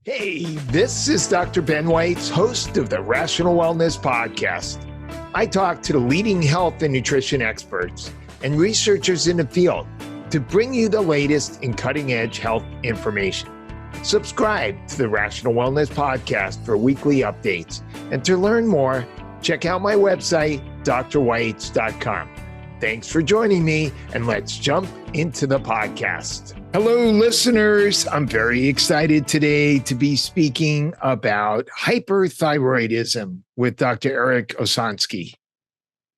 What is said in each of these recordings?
Hey, this is Dr. Ben Weitz, host of the Rational Wellness Podcast. I talk to the leading health and nutrition experts and researchers in the field to bring you the latest in cutting-edge health information. Subscribe to the Rational Wellness Podcast for weekly updates. And to learn more, check out my website, drweitz.com. Thanks for joining me, and let's jump into the podcast. Hello, listeners. I'm very excited today to be speaking about hyperthyroidism with Dr. Eric Osansky.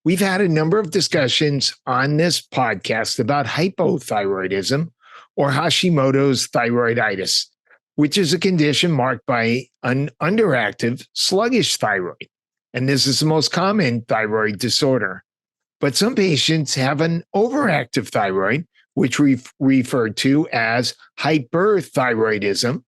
We've had a number of discussions on this podcast about hypothyroidism or Hashimoto's thyroiditis, which is a condition marked by an underactive, sluggish thyroid. And this is the most common thyroid disorder. But some patients have an overactive thyroid, which we refer to as hyperthyroidism.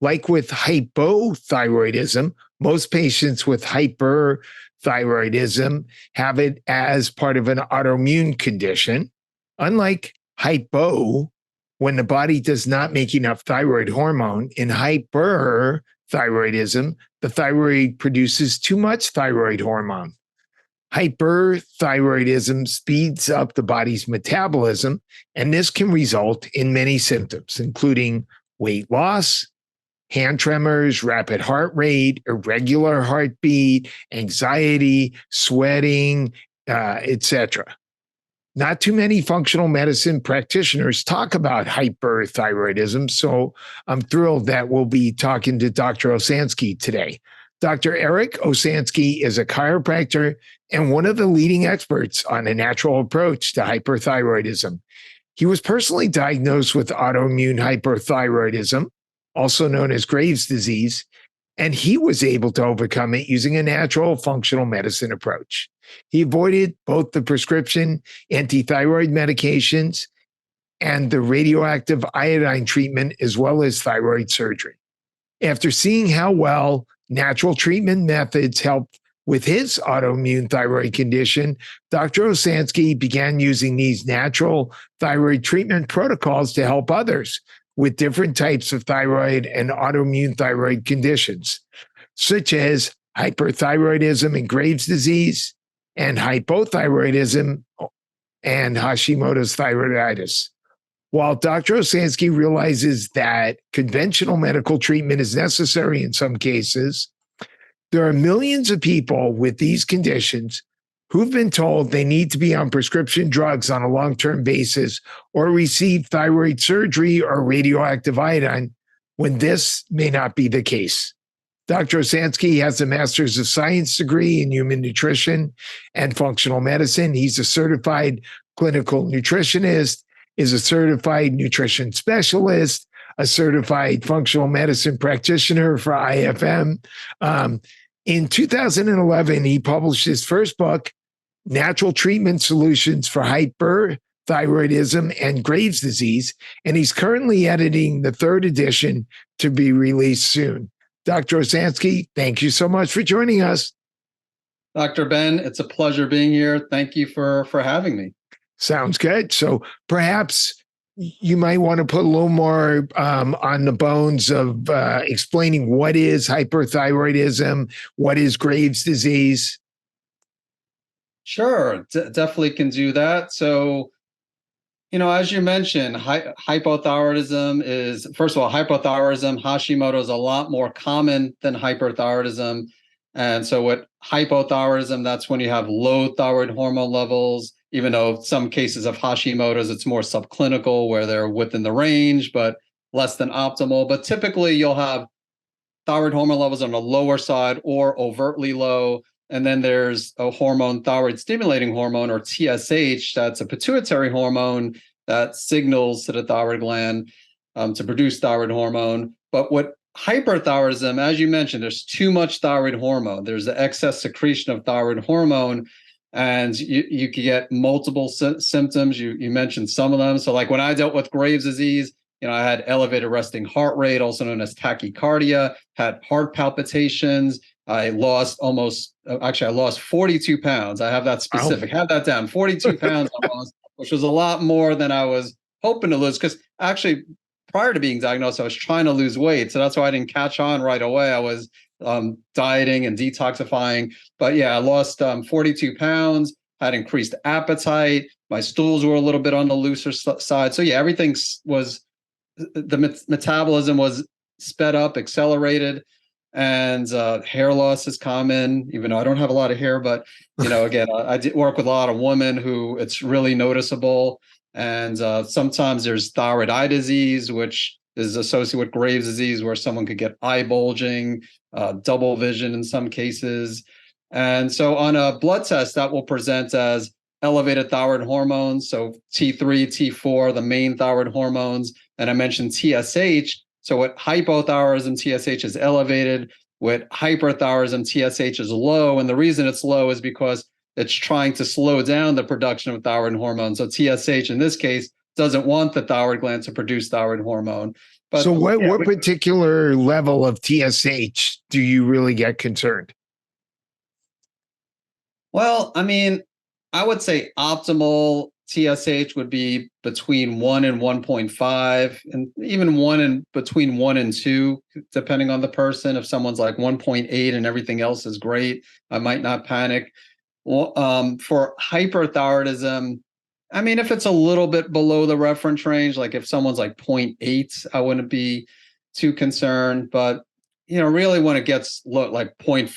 Like with hypothyroidism, most patients with hyperthyroidism have it as part of an autoimmune condition. Unlike hypo, when the body does not make enough thyroid hormone, in hyperthyroidism, the thyroid produces too much thyroid hormone. Hyperthyroidism speeds up the body's metabolism, and this can result in many symptoms, including weight loss, hand tremors, rapid heart rate, irregular heartbeat, anxiety, sweating, etc. Not too many functional medicine practitioners talk about hyperthyroidism, so I'm thrilled that we'll be talking to Dr. Osansky today. Dr. Eric Osansky is a chiropractor and one of the leading experts on a natural approach to hyperthyroidism. He was personally diagnosed with autoimmune hyperthyroidism, also known as Graves' disease, and he was able to overcome it using a natural functional medicine approach. He avoided both the prescription antithyroid medications and the radioactive iodine treatment, as well as thyroid surgery. After seeing how well natural treatment methods helped with his autoimmune thyroid condition, Dr. Osansky began using these natural thyroid treatment protocols to help others with different types of thyroid and autoimmune thyroid conditions, such as hyperthyroidism and Graves' disease, and hypothyroidism and Hashimoto's thyroiditis. While Dr. Osansky realizes that conventional medical treatment is necessary in some cases, there are millions of people with these conditions who've been told they need to be on prescription drugs on a long-term basis or receive thyroid surgery or radioactive iodine when this may not be the case. Dr. Osansky has a Master's of Science degree in human nutrition and functional medicine. He's a certified clinical nutritionist, is a certified nutrition specialist, a certified functional medicine practitioner for IFM. In 2011, he published his first book, Natural Treatment Solutions for Hyperthyroidism and Graves' disease, and he's currently editing the third edition to be released soon. Dr. Osansky, thank you so much for joining us. Dr. Ben, it's a pleasure being here. Thank you for having me. Sounds good. So perhaps you might want to put a little more on the bones of explaining what is hyperthyroidism, what is Graves' disease. Sure, definitely can do that. So, as you mentioned, hypothyroidism is, first of all, hypothyroidism, Hashimoto is a lot more common than hyperthyroidism. And so with hypothyroidism, that's when you have low thyroid hormone levels, even though some cases of Hashimoto's, it's more subclinical where they're within the range, but less than optimal. But typically you'll have thyroid hormone levels on the lower side or overtly low. And then there's a hormone, thyroid stimulating hormone, or TSH, that's a pituitary hormone that signals to the thyroid gland to produce thyroid hormone. But what hyperthyroidism, as you mentioned, there's too much thyroid hormone. There's the excess secretion of thyroid hormone, and you can get multiple symptoms. You mentioned some of them. So like when I dealt with Graves' disease, I had elevated resting heart rate, also known as tachycardia, had heart palpitations. I lost 42 pounds. I have that specific, have that down, 42 pounds I lost, which was a lot more than I was hoping to lose. Because actually, prior to being diagnosed, I was trying to lose weight. So that's why I didn't catch on right away. I was dieting and detoxifying. But yeah, I lost 42 pounds, had increased appetite. My stools were a little bit on the looser side. So yeah, everything was, the metabolism was sped up, accelerated. And hair loss is common, even though I don't have a lot of hair. But, again, I did work with a lot of women who it's really noticeable. And sometimes there's thyroid eye disease, which is associated with Graves' disease, where someone could get eye bulging, double vision in some cases. And so on a blood test, that will present as elevated thyroid hormones. So T3, T4, the main thyroid hormones. And I mentioned TSH. So with hypothyroidism, TSH is elevated. With hyperthyroidism, TSH is low. And the reason it's low is because it's trying to slow down the production of thyroid hormone. So TSH, in this case, doesn't want the thyroid gland to produce thyroid hormone. But so what particular level of TSH do you really get concerned? Well, I mean, I would say optimal TSH would be between 1 and 1.5, and even between 1 and 2, depending on the person. If someone's like 1.8 and everything else is great, I might not panic. For hyperthyroidism, I mean, if it's a little bit below the reference range, like if someone's like 0.8, I wouldn't be too concerned. But really when it gets like 0.5,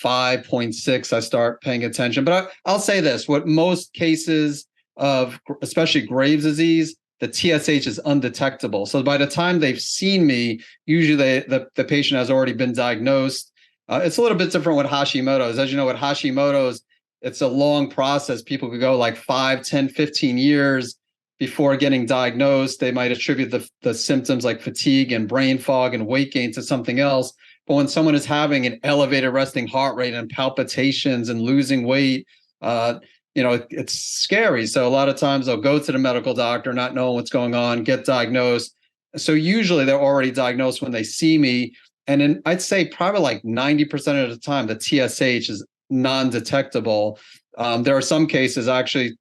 0.6, I start paying attention. But I'll say this, with most cases of especially Graves' disease, the TSH is undetectable. So by the time they've seen me, usually the patient has already been diagnosed. It's a little bit different with Hashimoto's. As you know, with Hashimoto's, it's a long process. People could go like 5, 10, 15 years before getting diagnosed. They might attribute the symptoms like fatigue and brain fog and weight gain to something else. But when someone is having an elevated resting heart rate and palpitations and losing weight, it's scary. So a lot of times they'll go to the medical doctor, not knowing what's going on, get diagnosed. So usually they're already diagnosed when they see me. And then I'd say probably like 90% of the time, the TSH is non-detectable. There are some cases I actually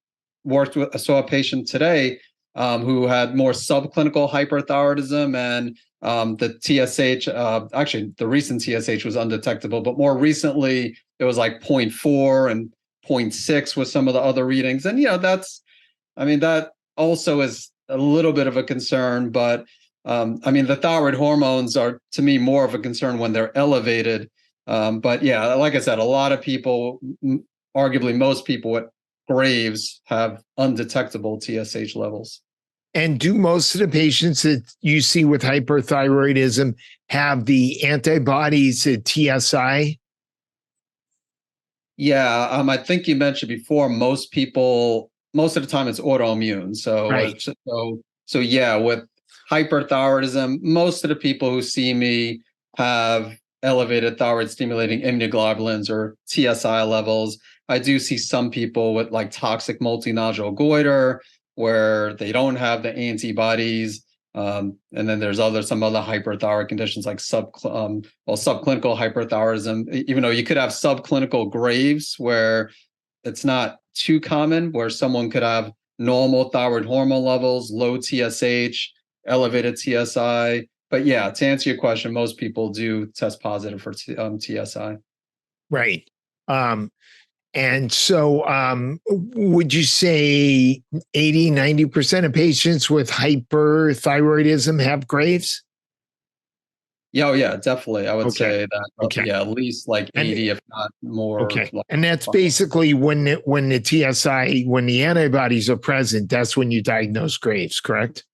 I saw a patient today who had more subclinical hyperthyroidism, and the TSH, actually the recent TSH was undetectable, but more recently it was like 0.4 and 0.6 with some of the other readings. And, that also is a little bit of a concern, but the thyroid hormones are, to me, more of a concern when they're elevated. But yeah, like I said, a lot of people, arguably most people with Graves, have undetectable TSH levels. And do most of the patients that you see with hyperthyroidism have the antibodies at TSI? Yeah, I think you mentioned before, most of the time it's autoimmune. So, right. So yeah, with hyperthyroidism, most of the people who see me have elevated thyroid stimulating immunoglobulins or TSI levels. I do see some people with like toxic multinodular goiter where they don't have the antibodies. And then there's some other hyperthyroid conditions like subclinical hyperthyroidism, even though you could have subclinical Graves where it's not too common, where someone could have normal thyroid hormone levels, low TSH, elevated TSI. But yeah, to answer your question, most people do test positive for TSI. Right. And so would you say 80, 90% of patients with hyperthyroidism have Graves? Yeah, yeah, definitely. I would say that, Okay. At least like 80, if not more. Okay. And that's basically when the TSI, when the antibodies are present, that's when you diagnose Graves, correct?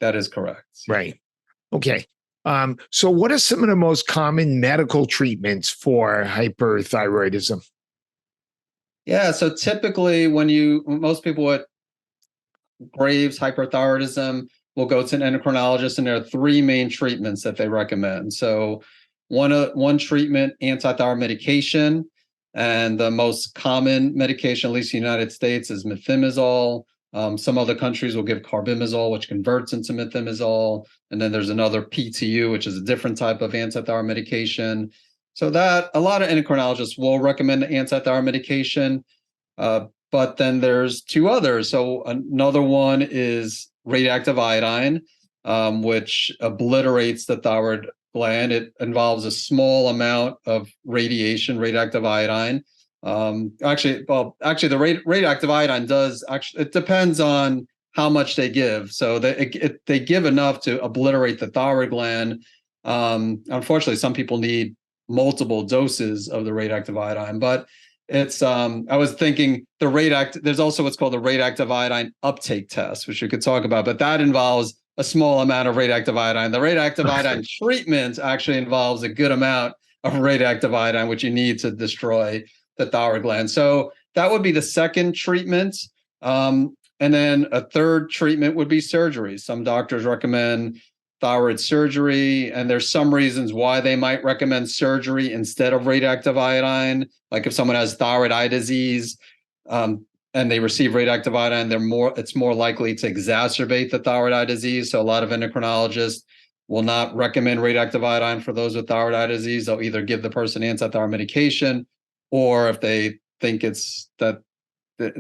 That is correct. Right. Okay. So what are some of the most common medical treatments for hyperthyroidism? Yeah, so typically most people with Graves, hyperthyroidism, will go to an endocrinologist, and there are 3 main treatments that they recommend. So one treatment, antithyroid medication, and the most common medication, at least in the United States, is methimazole. Some other countries will give carbimazole, which converts into methimazole. And then there's another PTU, which is a different type of antithyroid medication. So that a lot of endocrinologists will recommend antithyroid medication. But then there's 2 others. So another one is radioactive iodine. which obliterates the thyroid gland. It involves a small amount of radiation, radioactive iodine. Actually, the radioactive iodine does actually, it depends on how much they give. So they give enough to obliterate the thyroid gland. Unfortunately, some people need multiple doses of the radioactive iodine, but it's I was thinking there's also what's called the radioactive iodine uptake test, which we could talk about, but that involves a small amount of radioactive iodine. The radioactive iodine treatment actually involves a good amount of radioactive iodine, which you need to destroy the thyroid gland. So that would be the second treatment. And then a third treatment would be surgery. Some doctors recommend thyroid surgery, and there's some reasons why they might recommend surgery instead of radioactive iodine. Like if someone has thyroid eye disease, and they receive radioactive iodine, it's more likely to exacerbate the thyroid eye disease. So a lot of endocrinologists will not recommend radioactive iodine for those with thyroid eye disease. They'll either give the person antithyroid medication, or if they think it's that if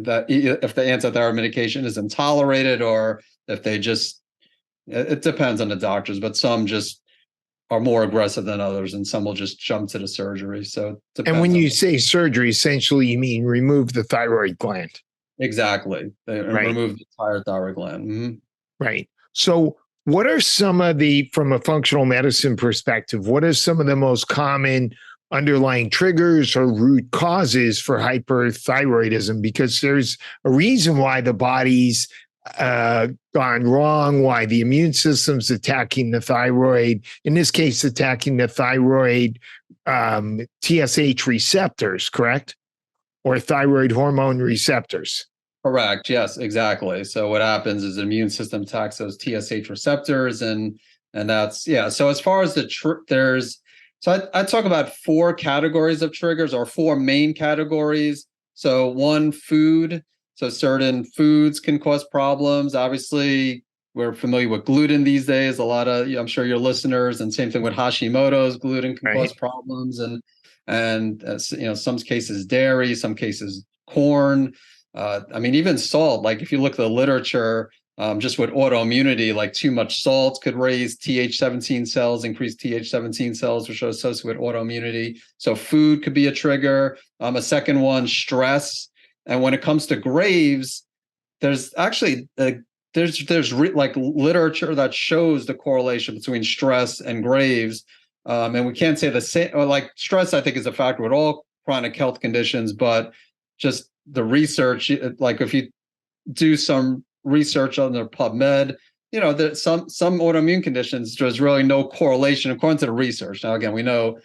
the antithyroid medication is intolerated, or if they just, it depends on the doctors, but some just are more aggressive than others, and some will just jump to the surgery. So and when you say surgery, essentially you mean remove the thyroid gland. Exactly. Right. Remove the entire thyroid gland. Mm-hmm. Right. So what are some of from a functional medicine perspective, what are some of the most common underlying triggers or root causes for hyperthyroidism? Because there's a reason why the body's gone wrong, why the immune system's attacking the thyroid, in this case, attacking the thyroid TSH receptors, correct? Or thyroid hormone receptors. Correct. Yes, exactly. So what happens is the immune system attacks those TSH receptors, and that's, yeah. So as far as I talk about 4 categories of triggers, or 4 main categories. So one, food. So certain foods can cause problems. Obviously, we're familiar with gluten these days. A lot of, I'm sure your listeners, and same thing with Hashimoto's, gluten can cause problems, and some cases dairy, some cases corn. I mean, even salt. Like if you look at the literature, just with autoimmunity, like too much salt could raise Th17 cells, increase Th17 cells, which are associated with autoimmunity. So food could be a trigger. A second one, stress. And when it comes to Graves, there's actually there's like literature that shows the correlation between stress and Graves. And we can't say the same, or like stress, I think, is a factor with all chronic health conditions, but just the research, like if you do some research on their PubMed, that some autoimmune conditions, there's really no correlation according to the research. Now, again, we know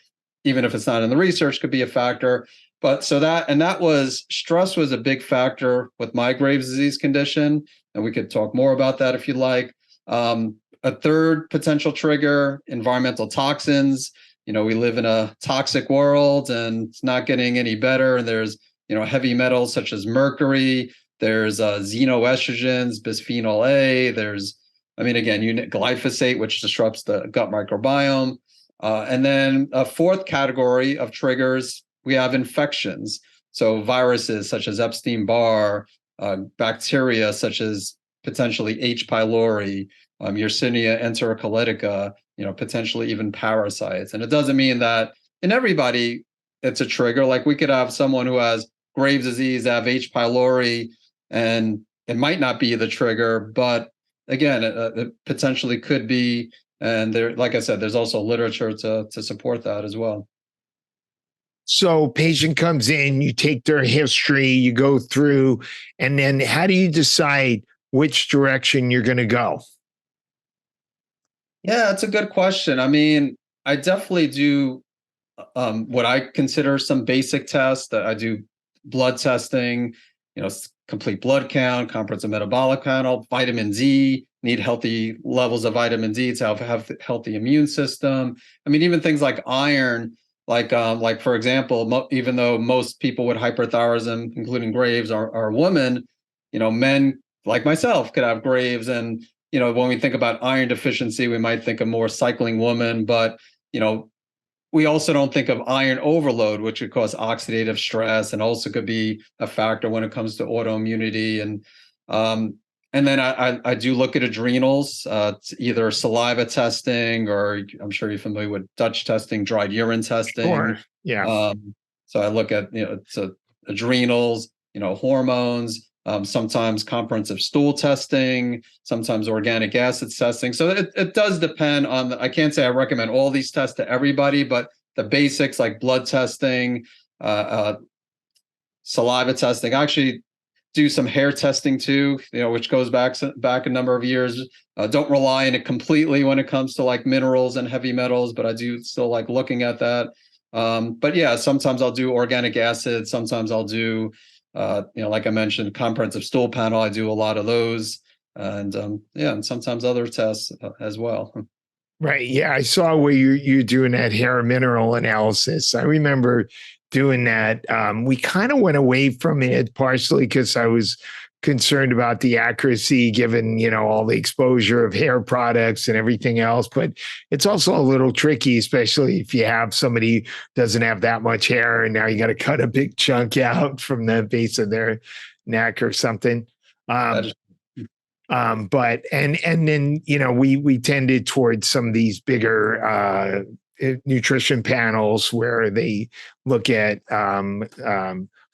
even if it's not in the research, could be a factor. But stress was a big factor with my Graves' disease condition, and we could talk more about that if you'd like. A third potential trigger, environmental toxins. We live in a toxic world, and it's not getting any better. And there's heavy metals such as mercury. There's xenoestrogens, bisphenol A. There's, glyphosate, which disrupts the gut microbiome. And then a fourth category of triggers, we have infections. So viruses such as Epstein-Barr, bacteria such as potentially H. pylori, Yersinia enterocolitica, potentially even parasites. And it doesn't mean that in everybody it's a trigger. Like we could have someone who has Graves' disease, have H. pylori, and it might not be the trigger, but again, it potentially could be. And there, like I said, there's also literature to support that as well. So patient comes in, you take their history, you go through, and then how do you decide which direction you're going to go? Yeah, that's a good question. I mean, I definitely do what I consider some basic tests. That I do blood testing, complete blood count, comprehensive metabolic panel, vitamin D, need healthy levels of vitamin D to have healthy immune system. I mean, even things like iron, like for example, even though most people with hyperthyroidism, including Graves, are women, men like myself could have Graves. And, when we think about iron deficiency, we might think of more cycling woman, but, we also don't think of iron overload, which could cause oxidative stress and also could be a factor when it comes to autoimmunity. And And then I do look at adrenals, either saliva testing, or I'm sure you're familiar with Dutch testing, dried urine testing. Sure. Yeah. So I look at, it's adrenals, hormones, sometimes comprehensive stool testing, sometimes organic acid testing. So it does depend on, I can't say I recommend all these tests to everybody, but the basics like blood testing, uh, uh, saliva testing. I actually do some hair testing too, which goes back a number of years. Don't rely on it completely when it comes to like minerals and heavy metals, but I do still like looking at that. But yeah, sometimes I'll do organic acid. Sometimes I'll do, like I mentioned, comprehensive stool panel. I do a lot of those, and yeah, and sometimes other tests as well. Right. Yeah. I saw where you're doing that hair mineral analysis. I remember doing that. We kind of went away from it partially because I was concerned about the accuracy given, all the exposure of hair products and everything else. But it's also a little tricky, especially if you have somebody who doesn't have that much hair and now you got to cut a big chunk out from the base of their neck or something. That is But then we tended towards some of these bigger nutrition panels where they look at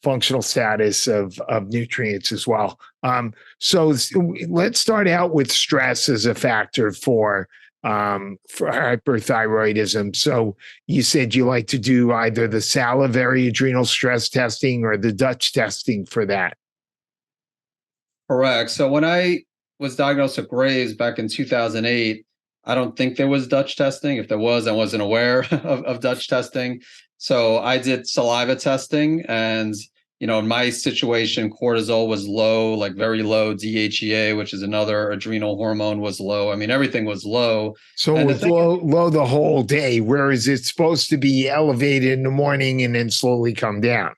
functional status of nutrients as well. So let's start out with stress as a factor for hyperthyroidism. So you said you like to do either the salivary adrenal stress testing or the Dutch testing for that. correct. So when I was diagnosed with Graves back in 2008, I don't think there was Dutch testing. If there was, I wasn't aware of Dutch testing. So I did saliva testing, and in my situation, cortisol was low, like very low. DHEA, which is another adrenal hormone, was low. I mean, everything was low. So it And the was thing, low the whole day, whereas it's supposed to be elevated in the morning and then slowly come down.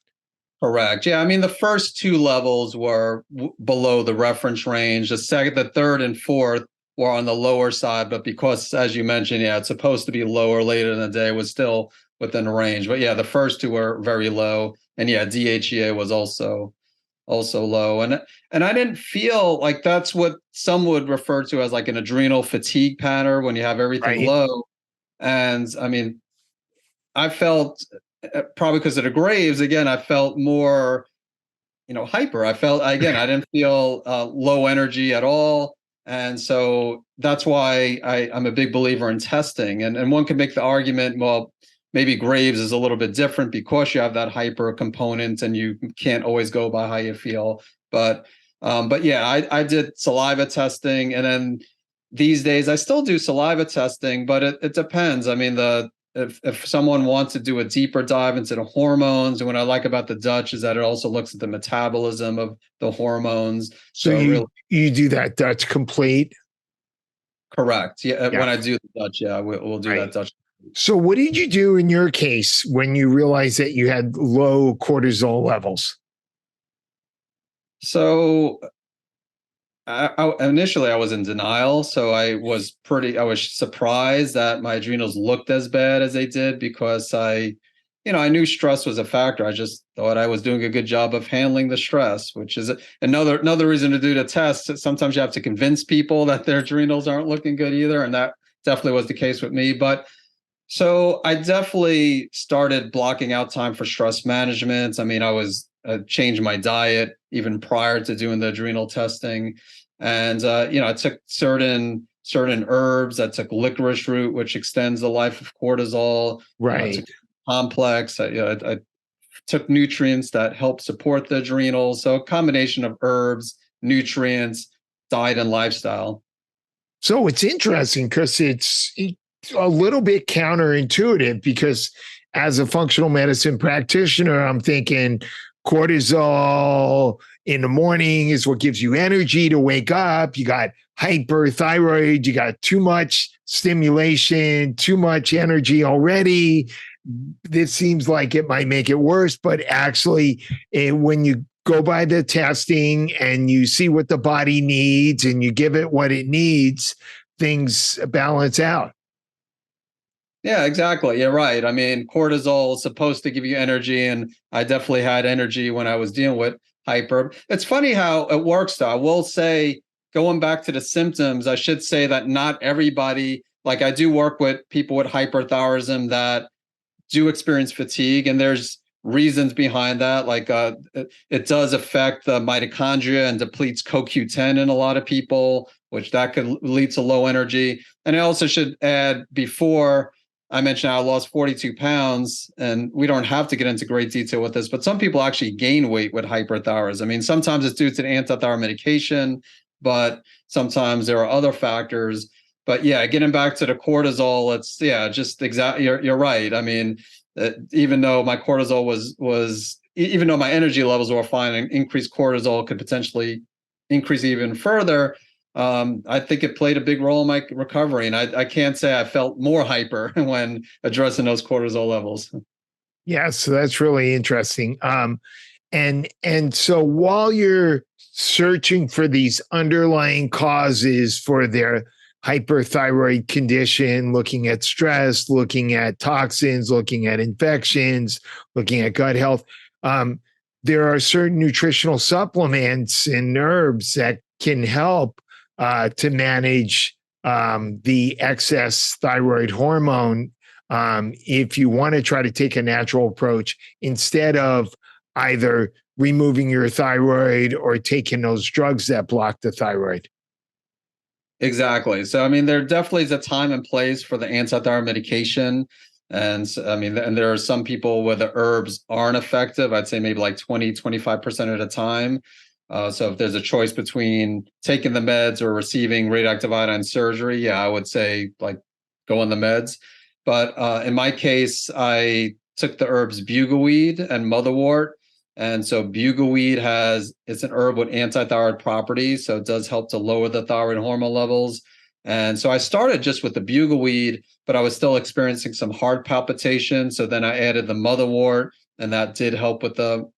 correct. Yeah, I mean, the first two levels were below the reference range. The third, and fourth were on the lower side, but because, as you mentioned, yeah, it's supposed to be lower later in the day, was still within the range. But yeah, the first two were very low, and yeah, DHEA was also low, and I didn't feel like that's what some would refer to as like an adrenal fatigue pattern when you have everything Right. low. And I mean, I felt, probably because of the Graves, again, I felt more, hyper. I didn't feel low energy at all. And so that's why I'm a big believer in testing. And one could make the argument, well, maybe Graves is a little bit different because you have that hyper component and you can't always go by how you feel. But yeah, I did saliva testing, and then these days I still do saliva testing, but it depends. I mean, if someone wants to do a deeper dive into the hormones, and what I like about the Dutch is that it also looks at the metabolism of the hormones. So So really, you do that Dutch complete. correct. Yeah, Yeah. when I do the Dutch, yeah, we'll do Right. that Dutch. So what did you do in your case when you realized that you had low cortisol levels? So initially I was in denial. So I was surprised that my adrenals looked as bad as they did, because I knew stress was a factor. I just thought I was doing a good job of handling the stress, which is another reason to do the test. Sometimes you have to convince people that their adrenals aren't looking good either. And that definitely was the case with me. But so I definitely started blocking out time for stress management. I mean, I was changed my diet even prior to doing the adrenal testing, and I took certain herbs. I took licorice root, which extends the life of cortisol. I Right. took complex. I took nutrients that help support the adrenals. So a combination of herbs, nutrients, diet, and lifestyle. So it's interesting because it's a little bit counterintuitive because as a functional medicine practitioner, I'm thinking cortisol in the morning is what gives you energy to wake up. You got hyperthyroid, you got too much stimulation, too much energy already. This seems like it might make it worse, but actually, when you go by the testing and you see what the body needs and you give it what it needs, things balance out. Yeah, exactly. You're right. I mean, cortisol is supposed to give you energy, and I definitely had energy when I was dealing with hyper. It's funny how it works, though. I will say, going back to the symptoms, I should say that not everybody, like I do work with people with hyperthyroidism that do experience fatigue, and there's reasons behind that. Like it does affect the mitochondria and depletes CoQ10 in a lot of people, which that could lead to low energy. And I also should add, before I mentioned I lost 42 pounds, and we don't have to get into great detail with this, but some people actually gain weight with hyperthyroidism. I mean, sometimes it's due to the antithyroid medication, but sometimes there are other factors. But yeah, getting back to the cortisol, it's just exactly, you're right. I mean, even though my cortisol was even though my energy levels were fine, and increased cortisol could potentially increase even further. I think it played a big role in my recovery, and I can't say I felt more hyper when addressing those cortisol levels. Yeah, so that's really interesting. And so while you're searching for these underlying causes for their hyperthyroid condition, looking at stress, looking at toxins, looking at infections, looking at gut health, there are certain nutritional supplements and herbs that can help to manage the excess thyroid hormone, if you want to try to take a natural approach instead of either removing your thyroid or taking those drugs that block the thyroid. Exactly. So, I mean, there definitely is a time and place for the antithyroid medication. And I mean, and there are some people where the herbs aren't effective. I'd say maybe like 20-25% of the time. So if there's a choice between taking the meds or receiving radioactive iodine surgery, yeah, I would say like go on the meds. But in my case, I took the herbs bugleweed and motherwort. And so bugleweed it's an herb with antithyroid properties, so it does help to lower the thyroid hormone levels. And so I started just with the bugleweed, but I was still experiencing some heart palpitations. So then I added the motherwort, and that did help with the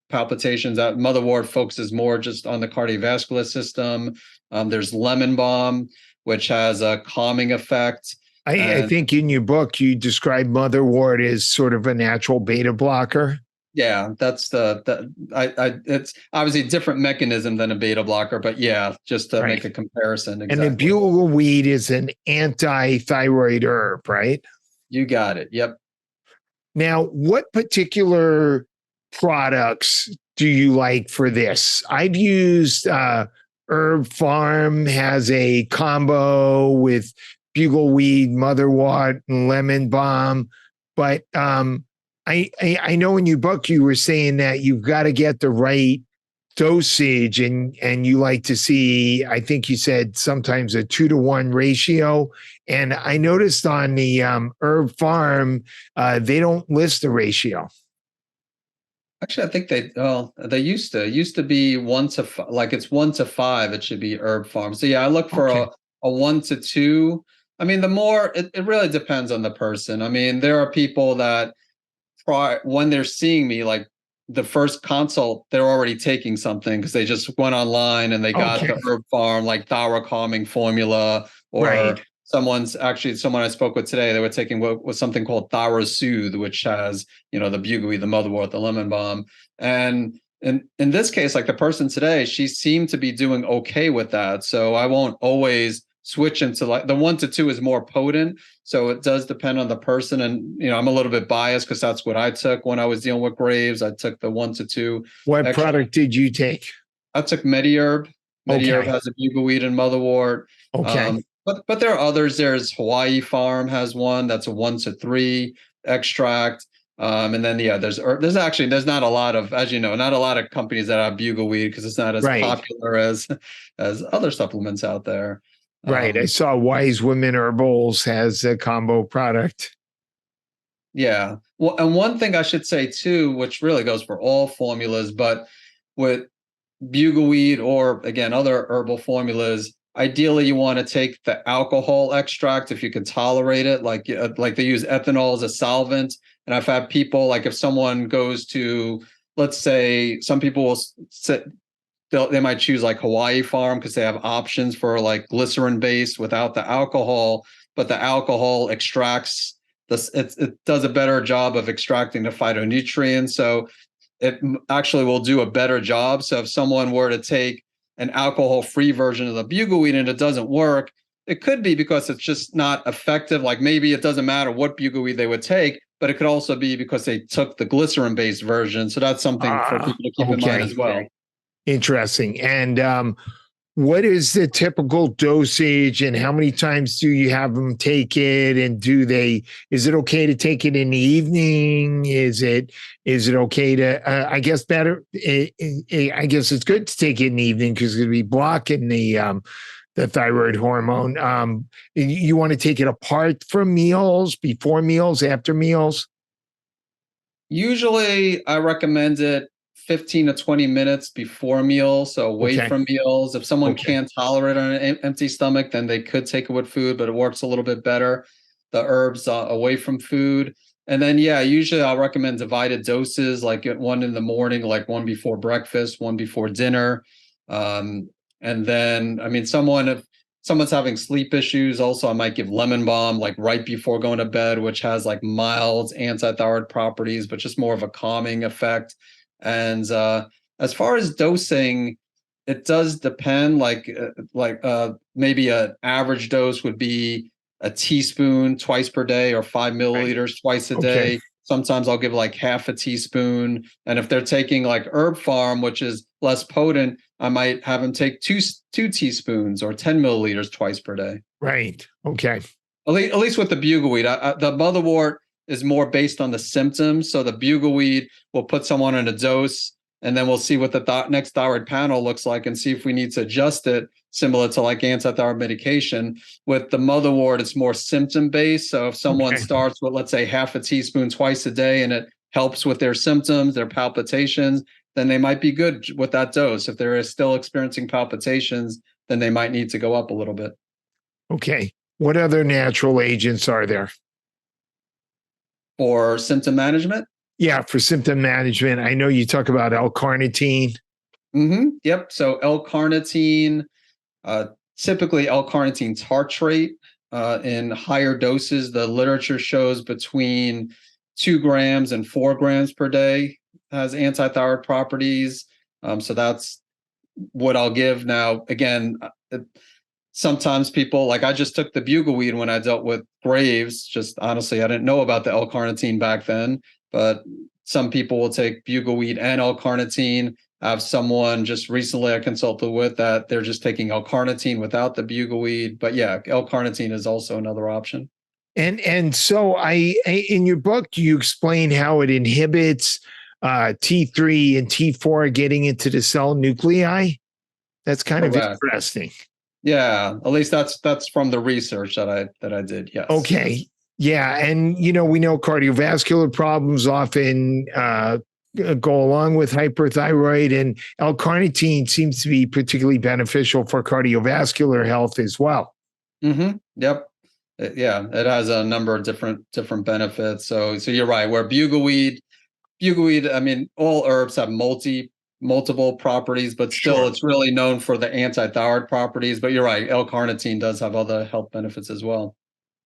palpitations. That motherwort focuses more just on the cardiovascular system. There's lemon balm, which has a calming effect. I think in your book you describe motherwort as sort of a natural beta blocker. Yeah, that's it's obviously a different mechanism than a beta blocker, but yeah, just to make a comparison. Exactly. And the bugleweed is an anti-thyroid herb, right? You got it. Yep. Now, what particular products do you like for this? I've used Herb Farm has a combo with bugleweed, motherwort, and lemon balm, but I know in your book you were saying that you've got to get the right dosage, and you like to see, I think you said sometimes a 2-to-1 ratio. And I noticed on the Herb Farm, they don't list the ratio. Actually, I think they used to be 1-to-5, like it's 1-to-5. It should be Herb Farm. So yeah, I look for a 1-to-2. I mean, the more it really depends on the person. I mean, there are people that when they're seeing me, like the first consult, they're already taking something because they just went online and they got the Herb Farm, like thyroid calming formula, or someone I spoke with today, they were taking what was something called Thyroid Soothe, which has, the bugleweed, the motherwort, the lemon balm. And in this case, like the person today, she seemed to be doing okay with that. So I won't always switch into, like, the 1-to-2 is more potent. So it does depend on the person. And, I'm a little bit biased because that's what I took when I was dealing with Graves. I took the 1-to-2. What product did you take? I took MediHerb. MediHerb has a bugleweed and motherwort. Okay. But there are others. There's Hawaii Farm has one that's a 1-to-3 extract. And then, there's not a lot of, as you know, not a lot of companies that have bugleweed because it's not as popular as other supplements out there. Right. I saw Wise Women Herbals has a combo product. Yeah. Well, and one thing I should say too, which really goes for all formulas, but with bugleweed or, again, other herbal formulas, ideally you want to take the alcohol extract if you can tolerate it. Like they use ethanol as a solvent. And I've had people, like, if someone goes to, let's say, some people will sit, they might choose like Hawaii Farm because they have options for like glycerin based without the alcohol, but the alcohol extracts this. It does a better job of extracting the phytonutrients. So it actually will do a better job. So if someone were to take an alcohol-free version of the bugleweed and it doesn't work, it could be because it's just not effective. Like maybe it doesn't matter what bugleweed they would take, but it could also be because they took the glycerin-based version. So that's something for people to keep in mind as well. Interesting. And what is the typical dosage and how many times do you have them take it? And is it okay to take it in the evening? Is it okay to, I guess I guess it's good to take it in the evening because it's going to be blocking the thyroid hormone. You want to take it apart from meals, before meals, after meals? Usually I recommend it 15 to 20 minutes before meals, so away from meals. If someone can't tolerate on an empty stomach, then they could take it with food, but it works a little bit better. The herbs away from food. And then, usually I'll recommend divided doses, like one in the morning, like one before breakfast, one before dinner. And then, I mean, if someone's having sleep issues, also I might give lemon balm like right before going to bed, which has like mild antithyroid properties, but just more of a calming effect. And as far as dosing, it does depend. Maybe an average dose would be a teaspoon twice per day or 5 milliliters twice a day. Sometimes I'll give like half a teaspoon. And if they're taking like Herb Farm, which is less potent, I might have them take two teaspoons or 10 milliliters twice per day. Right. Okay. At least with the bugleweed. The motherwort is more based on the symptoms. So the bugleweed will put someone on a dose, and then we'll see what the next thyroid panel looks like and see if we need to adjust it, similar to like antithyroid medication. With the motherwort, it's more symptom based. So if someone starts with, let's say, half a teaspoon twice a day and it helps with their symptoms, their palpitations, then they might be good with that dose. If they're still experiencing palpitations, then they might need to go up a little bit. Okay. What other natural agents are there? For symptom management? Yeah, for symptom management. I know you talk about L-carnitine. Yep. So L-carnitine, typically L-carnitine tartrate in higher doses. The literature shows between 2 grams and 4 grams per day has antithyroid properties. So that's what I'll give. Now, again, sometimes people, like I just took the bugleweed when I dealt with Graves. Just honestly, I didn't know about the L-carnitine back then, but some people will take bugleweed and L-carnitine. I have someone just recently I consulted with that they're just taking L-carnitine without the bugleweed. But yeah, L-carnitine is also another option. And so in your book, you explain how it inhibits T3 and T4 getting into the cell nuclei. That's kind of interesting. Yeah, at least that's from the research that I did. Yes. Okay. Yeah, and we know cardiovascular problems often go along with hyperthyroid, and L-carnitine seems to be particularly beneficial for cardiovascular health as well. Yep. Yeah, it has a number of different benefits. So you're right. Where bugleweed, I mean, all herbs have multiple properties, but still it's really known for the antithyroid properties. But you're right, L-carnitine does have other health benefits as well.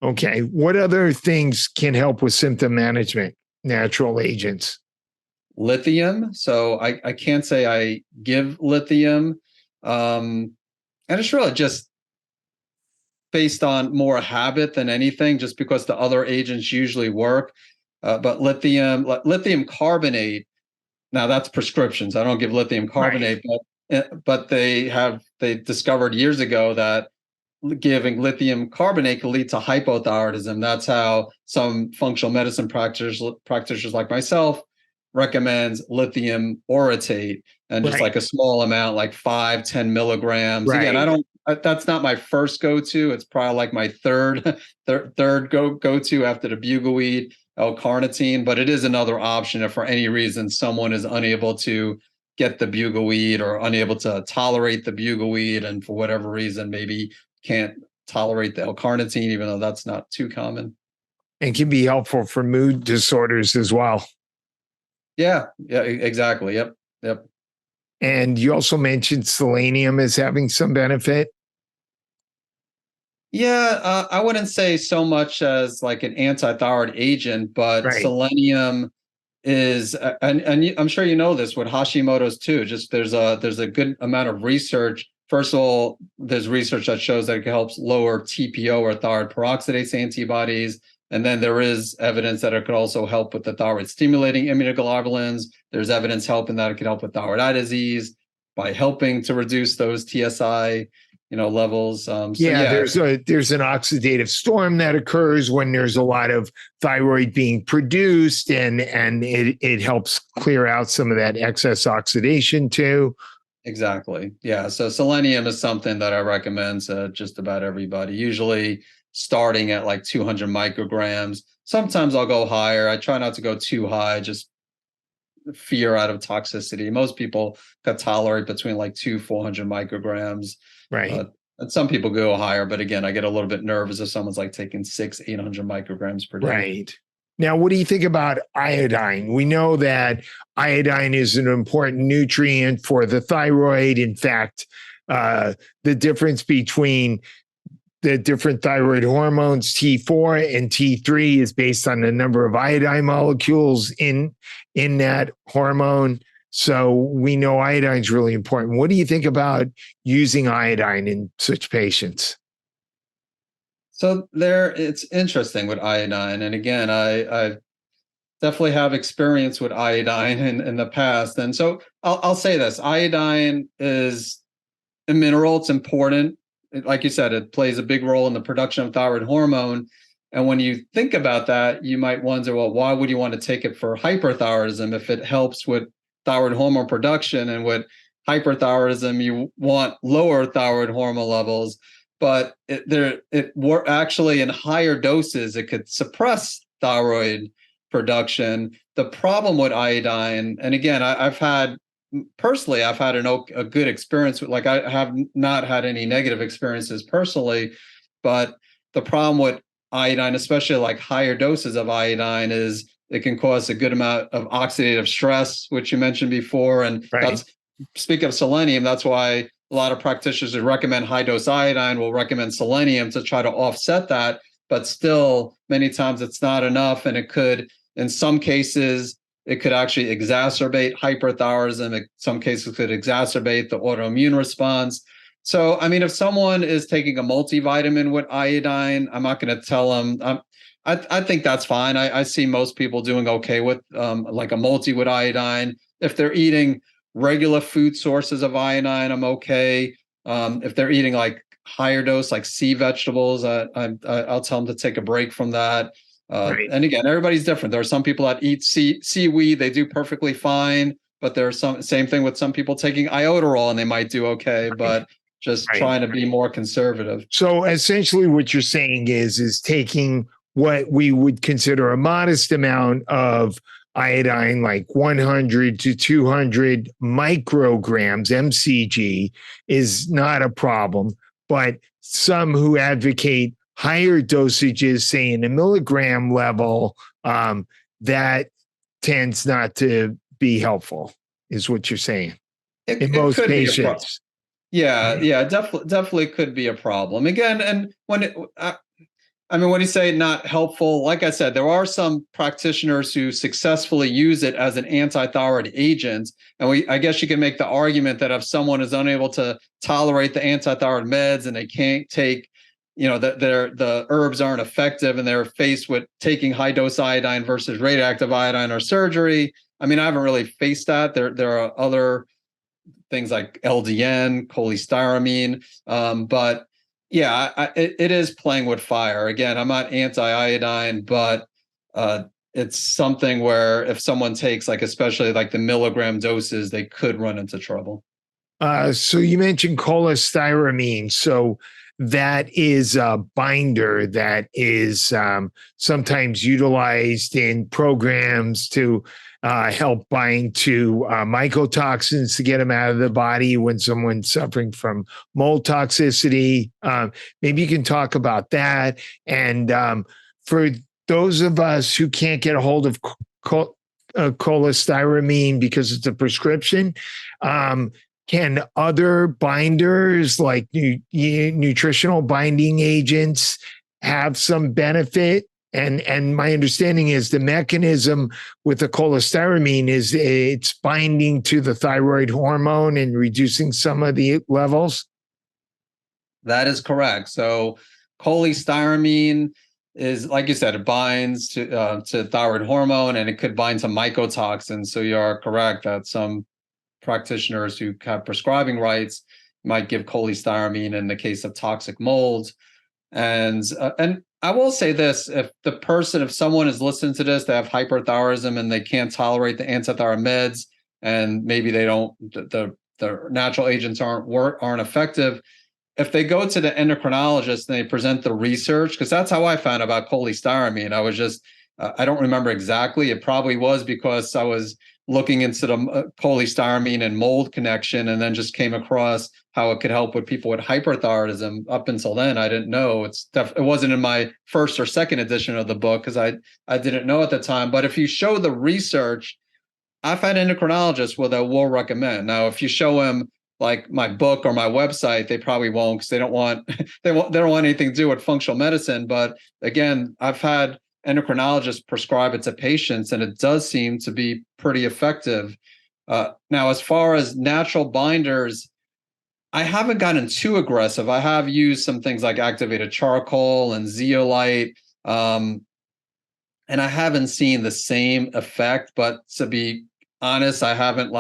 Okay. What other things can help with symptom management? Natural agents. Lithium. So I can't say I give lithium. And it's really just based on more habit than anything, just because the other agents usually work. But lithium carbonate, now that's prescriptions. I don't give lithium carbonate, but they discovered years ago that giving lithium carbonate can lead to hypothyroidism. That's how some functional medicine practitioners like myself recommends lithium orotate, and just like a small amount, like 5-10 milligrams. Again, that's not my first go-to. It's probably like my third go-to after the bugleweed, L-carnitine, but it is another option if for any reason someone is unable to get the bugleweed or unable to tolerate the bugleweed, and for whatever reason maybe can't tolerate the L-carnitine, even though that's not too common. And can be helpful for mood disorders as well. Yeah, exactly. Yep. And you also mentioned selenium as having some benefit. Yeah, I wouldn't say so much as like an antithyroid agent, but selenium is, I'm sure you know this with Hashimoto's too. Just there's a good amount of research. First of all, there's research that shows that it helps lower TPO or thyroid peroxidase antibodies. And then there is evidence that it could also help with the thyroid stimulating immunoglobulins. There's evidence helping that it can help with thyroid eye disease by helping to reduce those TSI, levels. There's an oxidative storm that occurs when there's a lot of thyroid being produced, and it helps clear out some of that excess oxidation too. Exactly. Yeah. So selenium is something that I recommend to just about everybody, usually starting at like 200 micrograms. Sometimes I'll go higher. I try not to go too high, just fear out of toxicity. Most people can tolerate between like 400 micrograms. Right. And some people go higher, but again, I get a little bit nervous if someone's like taking 800 micrograms per day. Right. Now, what do you think about iodine? We know that iodine is an important nutrient for the thyroid. In fact, the difference between the different thyroid hormones, T4 and T3, is based on the number of iodine molecules in that hormone. So we know iodine is really important. What do you think about using iodine in such patients? So it's interesting with iodine. And again, I definitely have experience with iodine in the past. And so I'll say this, iodine is a mineral. It's important. Like you said, it plays a big role in the production of thyroid hormone. And when you think about that, you might wonder, well, why would you want to take it for hyperthyroidism if it helps with thyroid hormone production? And with hyperthyroidism, you want lower thyroid hormone levels. But actually in higher doses, it could suppress thyroid production. The problem with iodine, and again, I've had a good experience with, like, I have not had any negative experiences personally, but the problem with iodine, especially like higher doses of iodine, is it can cause a good amount of oxidative stress, which you mentioned before. And Right. Speak of selenium, that's why a lot of practitioners who recommend high dose iodine will recommend selenium to try to offset that. But still, many times it's not enough. And it could, in some cases, it could actually exacerbate hyperthyroidism. In some cases, could exacerbate the autoimmune response. So, I mean, if someone is taking a multivitamin with iodine, I'm not going to tell them. I think that's fine. I see most people doing okay with like a multi with iodine. If they're eating regular food sources of iodine, I'm okay. If they're eating like higher dose, like sea vegetables, I'll tell them to take a break from that. Right. And again, everybody's different. There are some people that eat seaweed, they do perfectly fine. But there's same thing with some people taking iodoral and they might do okay, but just trying to be more conservative. So essentially what you're saying is taking what we would consider a modest amount of iodine, like 100 to 200 micrograms MCG, is not a problem. But some who advocate higher dosages, say in a milligram level, that tends not to be helpful, is what you're saying, in most patients. Yeah, definitely could be a problem. Again, and when you say not helpful, like I said, there are some practitioners who successfully use it as an antithyroid agent. And I guess you can make the argument that if someone is unable to tolerate the antithyroid meds and they can't take, that the herbs aren't effective and they're faced with taking high dose iodine versus radioactive iodine or surgery. I mean, I haven't really faced that. There are other things like LDN, cholestyramine, but yeah, it is playing with fire. Again, I'm not anti-iodine, but it's something where if someone takes, like, especially like the milligram doses, they could run into trouble. So you mentioned cholestyramine. So that is a binder that is sometimes utilized in programs to help bind to mycotoxins to get them out of the body when someone's suffering from mold toxicity. Maybe you can talk about that. And for those of us who can't get a hold of cholestyramine because it's a prescription, can other binders like nutritional binding agents have some benefit And my understanding is the mechanism with the cholestyramine is it's binding to the thyroid hormone and reducing some of the levels. That is correct. So cholestyramine is, like you said, it binds to thyroid hormone, and it could bind to mycotoxins. So you are correct that some practitioners who have prescribing rights might give cholestyramine in the case of toxic molds. And I will say this: if someone is listening to this, they have hyperthyroidism and they can't tolerate the antithyroid meds, and maybe they don't, the natural agents aren't effective. If they go to the endocrinologist and they present the research, because that's how I found about cholestyramine. I was just, I don't remember exactly. It probably was because I was looking into the cholestyramine and mold connection, and then just came across how it could help with people with hyperthyroidism. Up until then, I didn't know. It wasn't in my first or second edition of the book because I didn't know at the time. But if you show the research, I've had endocrinologists that will recommend. Now, if you show them like my book or my website, they probably won't, because they don't want they don't want anything to do with functional medicine. But again, I've had endocrinologists prescribe it to patients, and it does seem to be pretty effective. Now, as far as natural binders, I haven't gotten too aggressive. I have used some things like activated charcoal and zeolite, and I haven't seen the same effect. But to be honest, I haven't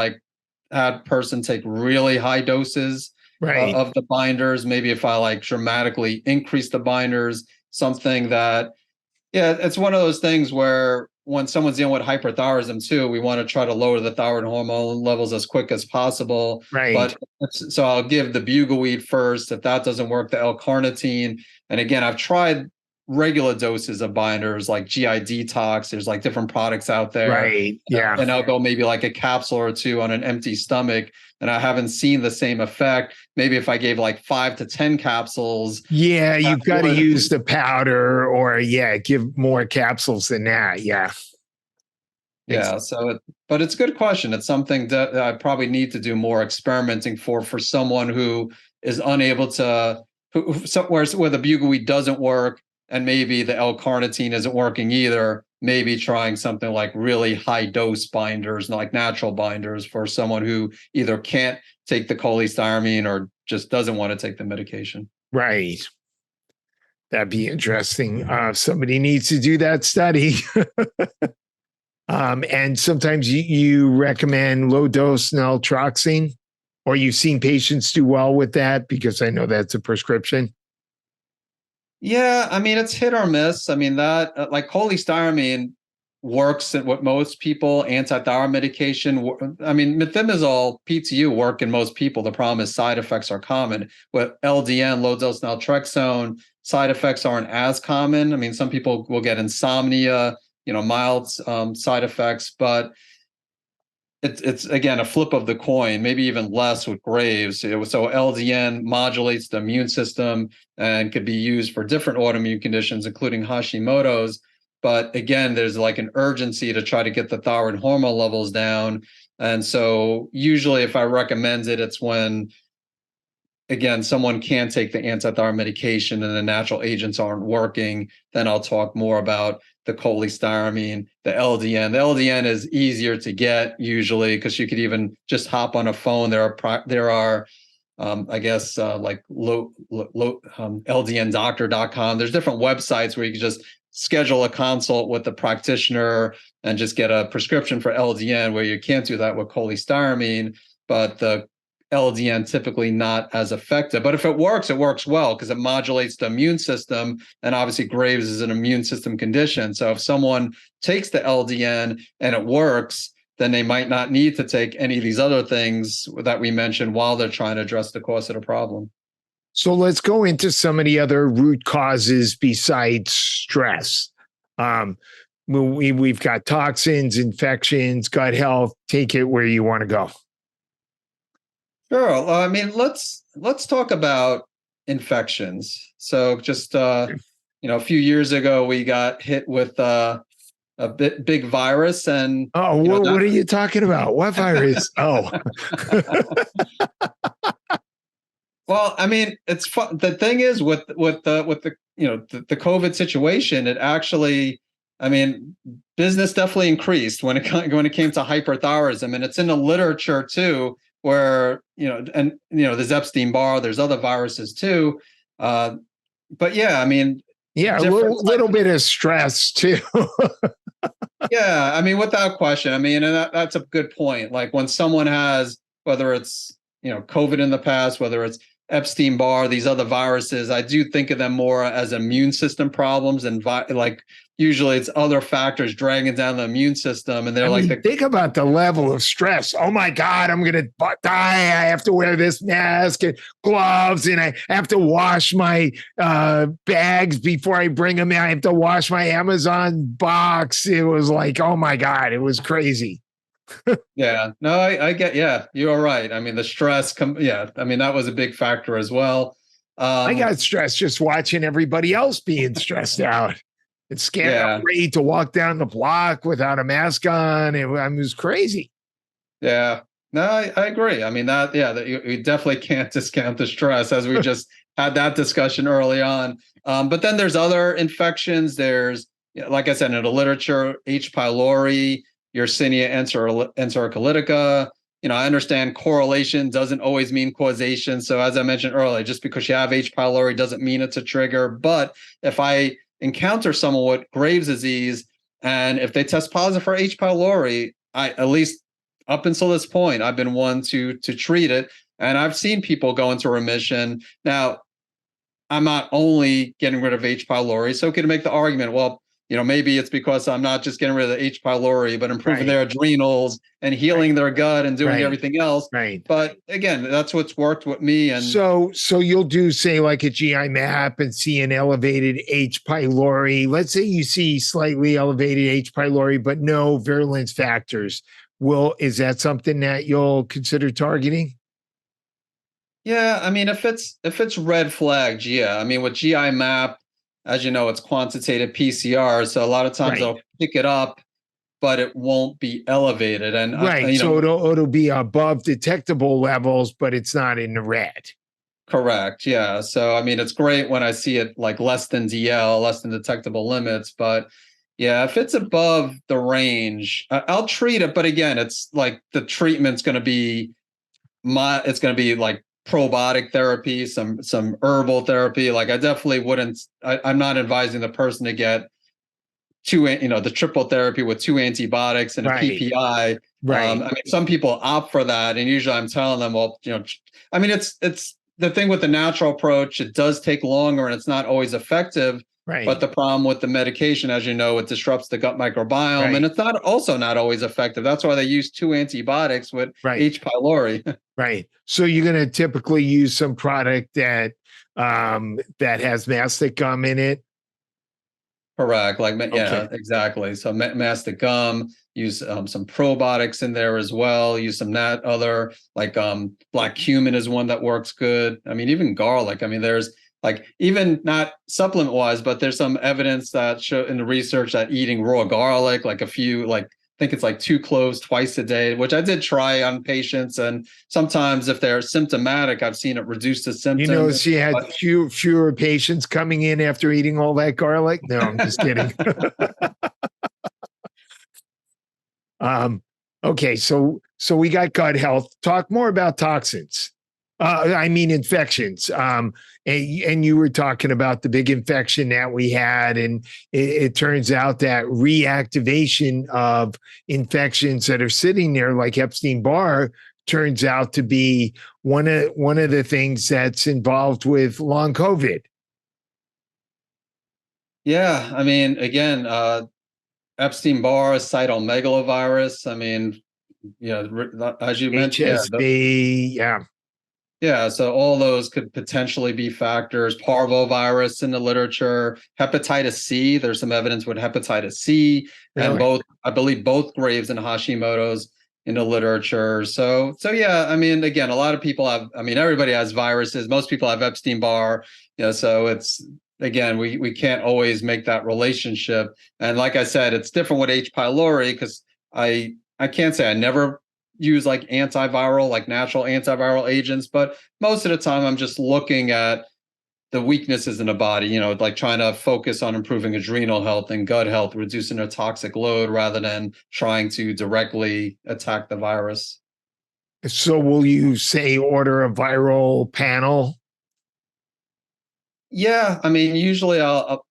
had person take really high doses Right. of the binders. Maybe if I dramatically increase the binders, something that, yeah, it's one of those things where when someone's dealing with hyperthyroidism too, we want to try to lower the thyroid hormone levels as quick as possible. Right. But so I'll give the bugleweed first. If that doesn't work, the L-carnitine. And again, I've tried regular doses of binders like GI Detox. There's different products out there. Right. Yeah. And I'll go maybe a capsule or two on an empty stomach, and I haven't seen the same effect. Maybe if I gave 5 to 10 capsules. Yeah, you've got to use the powder, or give more capsules than that. Yeah. Yeah. But it's a good question. It's something that I probably need to do more experimenting for someone who is unable to, where the bugleweed doesn't work, and maybe the L-carnitine isn't working either. Maybe trying something like really high dose binders, like natural binders, for someone who either can't take the cholestyramine or just doesn't want to take the medication. Right. That'd be interesting. Somebody needs to do that study. And sometimes you recommend low dose naltrexone, or you've seen patients do well with that, because I know that's a prescription. Yeah, I mean, it's hit or miss. I mean, that cholestyramine works with most people. Antithyroid medication, I mean, methimazole, PTU work in most people. The problem is side effects are common. With LDN, low dose naltrexone, side effects aren't as common. I mean, some people will get insomnia, mild side effects, but it's again a flip of the coin, maybe even less with Graves. So LDN modulates the immune system and could be used for different autoimmune conditions, including Hashimoto's. But again, there's an urgency to try to get the thyroid hormone levels down. And so usually if I recommend it, it's when, again, someone can't take the antithyroid medication and the natural agents aren't working. Then I'll talk more about the cholestyramine, the LDN. The LDN is easier to get usually, because you could even just hop on a phone. There are I guess LDNdoctor.com. There's different websites where you can just schedule a consult with the practitioner and just get a prescription for LDN, where you can't do that with cholestyramine. But the LDN typically not as effective. But if it works well, because it modulates the immune system. And obviously Graves is an immune system condition. So if someone takes the LDN and it works, then they might not need to take any of these other things that we mentioned while they're trying to address the cause of the problem. So let's go into some of the other root causes besides stress. We've got toxins, infections, gut health. Take it where you want to go. Sure. I mean, let's talk about infections. So just a few years ago, we got hit with a big virus, and what are you talking about? What virus? Oh, Well, I mean, it's fun. The thing is with the the COVID situation, it actually, I mean, business definitely increased when it came to hyperthyroidism, and it's in the literature too, where and there's Epstein-Barr, there's other viruses too, but yeah, I mean, Yeah, a different little bit of stress too. yeah, I mean, without question. I mean, and that's a good point. Like when someone has, whether it's, COVID in the past, whether it's Epstein-Barr, these other viruses, I do think of them more as immune system problems and like usually it's other factors dragging down the immune system. And they're I like mean, think about the level of stress. Oh my God, I'm going to die. I have to wear this mask and gloves, and I have to wash my bags before I bring them in. I have to wash my Amazon box. It was like, oh my God, it was crazy. yeah, no, I get, yeah, you're right. I mean, the stress, yeah, I mean, that was a big factor as well. I Um, got stressed just watching everybody else being stressed out. It's scared, yeah, afraid to walk down the block without a mask on. It was crazy. Yeah, no, I agree. I mean yeah, that you definitely can't discount the stress, as we just had that discussion early on. But then there's other infections. There's, like I said, in the literature, H. pylori, Yersinia enterocolytica. I understand correlation doesn't always mean causation. So as I mentioned earlier, just because you have H. pylori doesn't mean it's a trigger. But if I encounter someone with Graves' disease and if they test positive for H. pylori, I at least up until this point, I've been one to treat it, and I've seen people go into remission. Now, I'm not only getting rid of H. pylori, so can make the argument, well, maybe it's because I'm not just getting rid of the H. pylori, but improving Right. their adrenals and healing Right. their gut and doing Right. everything else. Right. But again, that's what's worked with me. And So you'll do, say, like a GI map and see an elevated H. pylori. Let's say you see slightly elevated H. pylori, but no virulence factors. Is that something that you'll consider targeting? yeah, I mean, if it's red flagged, yeah. I mean, with GI map, as you know, it's quantitative PCR, so a lot of times Right. they'll pick it up but it won't be elevated. And Right. So it'll be above detectable levels, but it's not in the red. correct. Yeah. So I mean, it's great when I see it like less than DL, less than detectable limits. But yeah, if it's above the range, I'll treat it. But again, it's like the treatment's going to be it's going to be like probiotic therapy, some herbal therapy. Like I definitely wouldn't. I'm not advising the person to get the triple therapy with two antibiotics and a Right. PPI. Right. I mean, some people opt for that, and usually I'm telling them, well, I mean, it's the thing with the natural approach. It does take longer, and it's not always effective. But Right. the problem with the medication, as you know, it disrupts the gut microbiome, and Right. it's not always effective. That's why they use two antibiotics with Right. H. pylori. Right. So you're going to typically use some product that has mastic gum in it. Correct. Like, Okay. yeah, exactly. So mastic gum, use some probiotics in there as well. Use some other like black cumin is one that works good. I mean, even garlic. I mean, there's like even not supplement wise, but there's some evidence that show in the research that eating raw garlic, like a few, like I think it's like 2 cloves twice a day, which I did try on patients. And sometimes if they're symptomatic, I've seen it reduce the symptoms. She had But fewer patients coming in after eating all that garlic. No, I'm just kidding. Okay, so we got gut health. Talk more about toxins. I mean infections. And you were talking about the big infection that we had, and it turns out that reactivation of infections that are sitting there, like Epstein-Barr, turns out to be one of the things that's involved with long COVID. yeah, I mean, again, Epstein-Barr, cytomegalovirus. I mean, as you mentioned, yeah, HSV, yeah, yeah. So all those could potentially be factors. Parvovirus in the literature, hepatitis C. There's some evidence with hepatitis C, and really. I believe both Graves and Hashimoto's in the literature. So yeah. I mean, again, a lot of people have. I mean, everybody has viruses. Most people have Epstein-Barr. So it's again, we can't always make that relationship. And like I said, it's different with H. pylori because I can't say I never use like antiviral, like natural antiviral agents, but most of the time I'm just looking at the weaknesses in the body, like trying to focus on improving adrenal health and gut health, reducing their toxic load rather than trying to directly attack the virus. So will you say order a viral panel? Yeah, I mean, usually I'll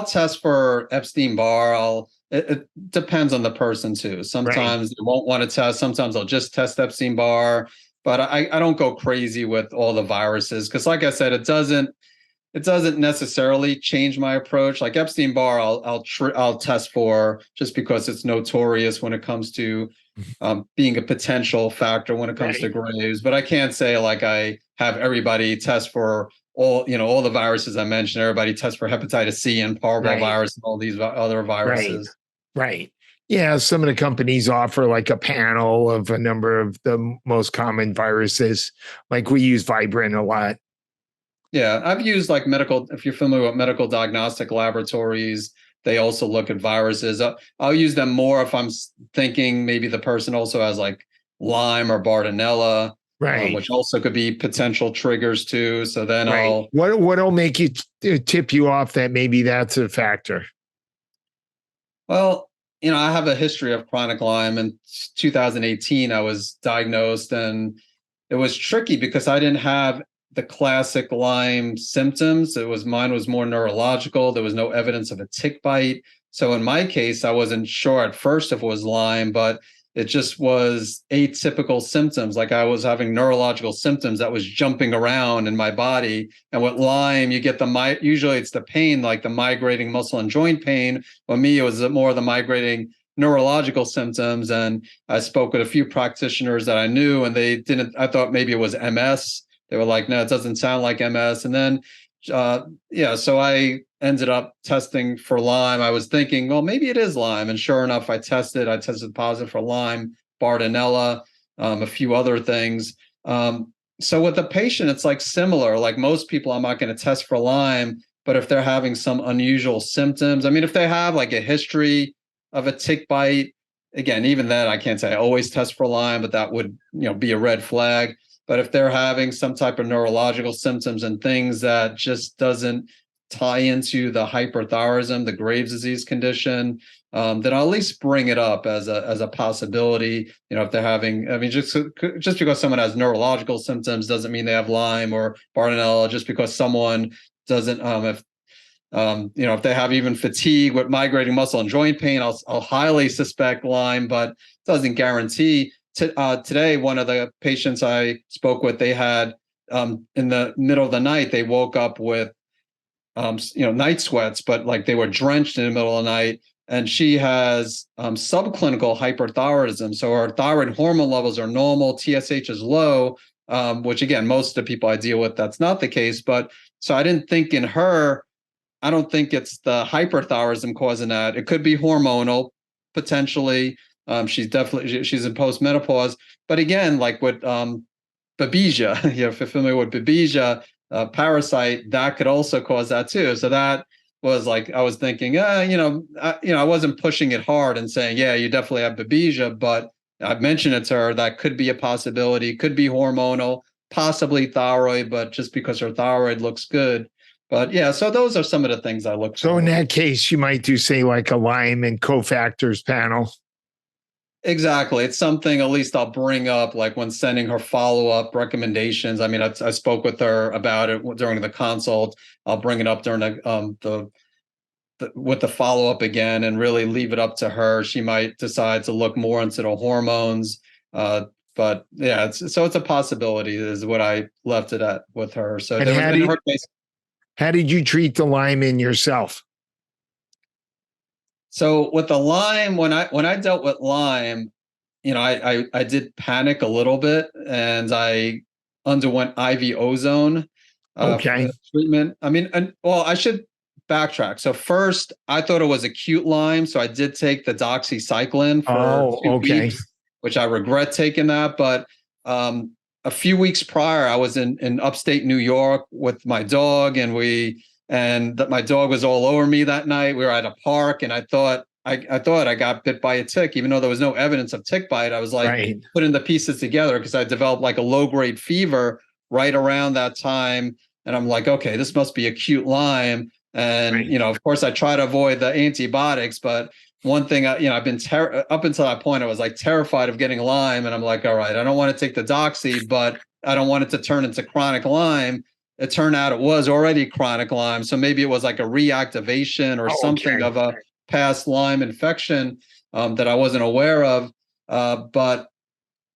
test for Epstein-Barr. It depends on the person too. Right. Sometimes they won't want to test. Sometimes I'll just test Epstein-Barr, but I don't go crazy with all the viruses because, like I said, it doesn't necessarily change my approach. Like Epstein-Barr, I'll test for just because it's notorious when it comes to being a potential factor when it comes to Right. Graves. But I can't say like I have everybody test for all the viruses I mentioned. Everybody test for hepatitis C and Right. parvovirus and all these other Right. viruses. Right. Yeah, some of the companies offer like a panel of a number of the most common viruses. Like we use Vibrant a lot. Yeah, I've used like if you're familiar with medical diagnostic laboratories, they also look at viruses. I'll use them more if I'm thinking maybe the person also has like Lyme or Bartonella, Right. which also could be potential triggers too. So then Right. What'll make you tip you off that maybe that's a factor? Well, I have a history of chronic Lyme. In 2018, I was diagnosed, and it was tricky because I didn't have the classic Lyme symptoms. Mine was more neurological. There was no evidence of a tick bite. So in my case, I wasn't sure at first if it was Lyme, but it just was atypical symptoms. Like I was having neurological symptoms that was jumping around in my body. And with Lyme, you get usually it's the pain, like the migrating muscle and joint pain. With me, it was more the migrating neurological symptoms. And I spoke with a few practitioners that I knew, and I thought maybe it was MS. They were like, no, it doesn't sound like MS. And then, so I ended up testing for Lyme. I was thinking, well, maybe it is Lyme. And sure enough, I tested positive for Lyme, Bartonella, a few other things. So with the patient, it's like similar. Like most people, I'm not going to test for Lyme, but if they're having some unusual symptoms, I mean, if they have like a history of a tick bite, again, even then, I can't say I always test for Lyme, but that would, be a red flag. But if they're having some type of neurological symptoms and things that just doesn't tie into the hyperthyroidism, the Graves' disease condition, then I'll at least bring it up as a possibility. If they're having, I mean, just because someone has neurological symptoms doesn't mean they have Lyme or Bartonella. Just because someone doesn't, if they have even fatigue with migrating muscle and joint pain, I'll highly suspect Lyme, but doesn't guarantee. Today, one of the patients I spoke with, they had in the middle of the night, they woke up with night sweats, but like they were drenched in the middle of the night. And she has subclinical hyperthyroidism. So her thyroid hormone levels are normal, TSH is low, which again, most of the people I deal with, that's not the case. But so I didn't think in her, I don't think it's the hyperthyroidism causing that. It could be hormonal, potentially. She's in postmenopause. But again, like with Babesia, if you're familiar with Babesia, parasite, that could also cause that too. So that was like, I was thinking, I wasn't pushing it hard and saying, yeah, you definitely have Babesia, but I've mentioned it to her, that could be a possibility, could be hormonal, possibly thyroid, but just because her thyroid looks good. But yeah, so those are some of the things I look So in for. that case, you might do say like a Lyme and cofactors panel. Exactly. It's something at least I'll bring up like when sending her follow-up recommendations. I mean, I spoke with her about it during the consult. I'll bring it up during with the follow-up again and really leave it up to her. She might decide to look more into the hormones. But yeah, it's a possibility is what I left it at with her. So And there was in her case. how did you treat the Lyme in yourself? So with the Lyme, when I dealt with Lyme, I did panic a little bit, and I underwent IV ozone Okay. treatment. I mean, well, I should backtrack. So first, I thought it was acute Lyme, so I did take the doxycycline for Oh, 2 weeks, okay. which I regret taking that. But a few weeks prior, I was in upstate New York with my dog, and my dog was all over me that night. We were at a park, and I thought I thought I got bit by a tick, even though there was no evidence of tick bite. I was like Right. putting the pieces together because I developed like a low grade fever right around that time. And I'm like, okay, this must be acute Lyme. And, Right. of course, I try to avoid the antibiotics, but one thing, I've been up until that point, I was like terrified of getting Lyme. And I'm like, all right, I don't want to take the doxy, but I don't want it to turn into chronic Lyme. It turned out it was already chronic Lyme. So maybe it was like a reactivation or Oh, something okay. of a past Lyme infection that I wasn't aware of. But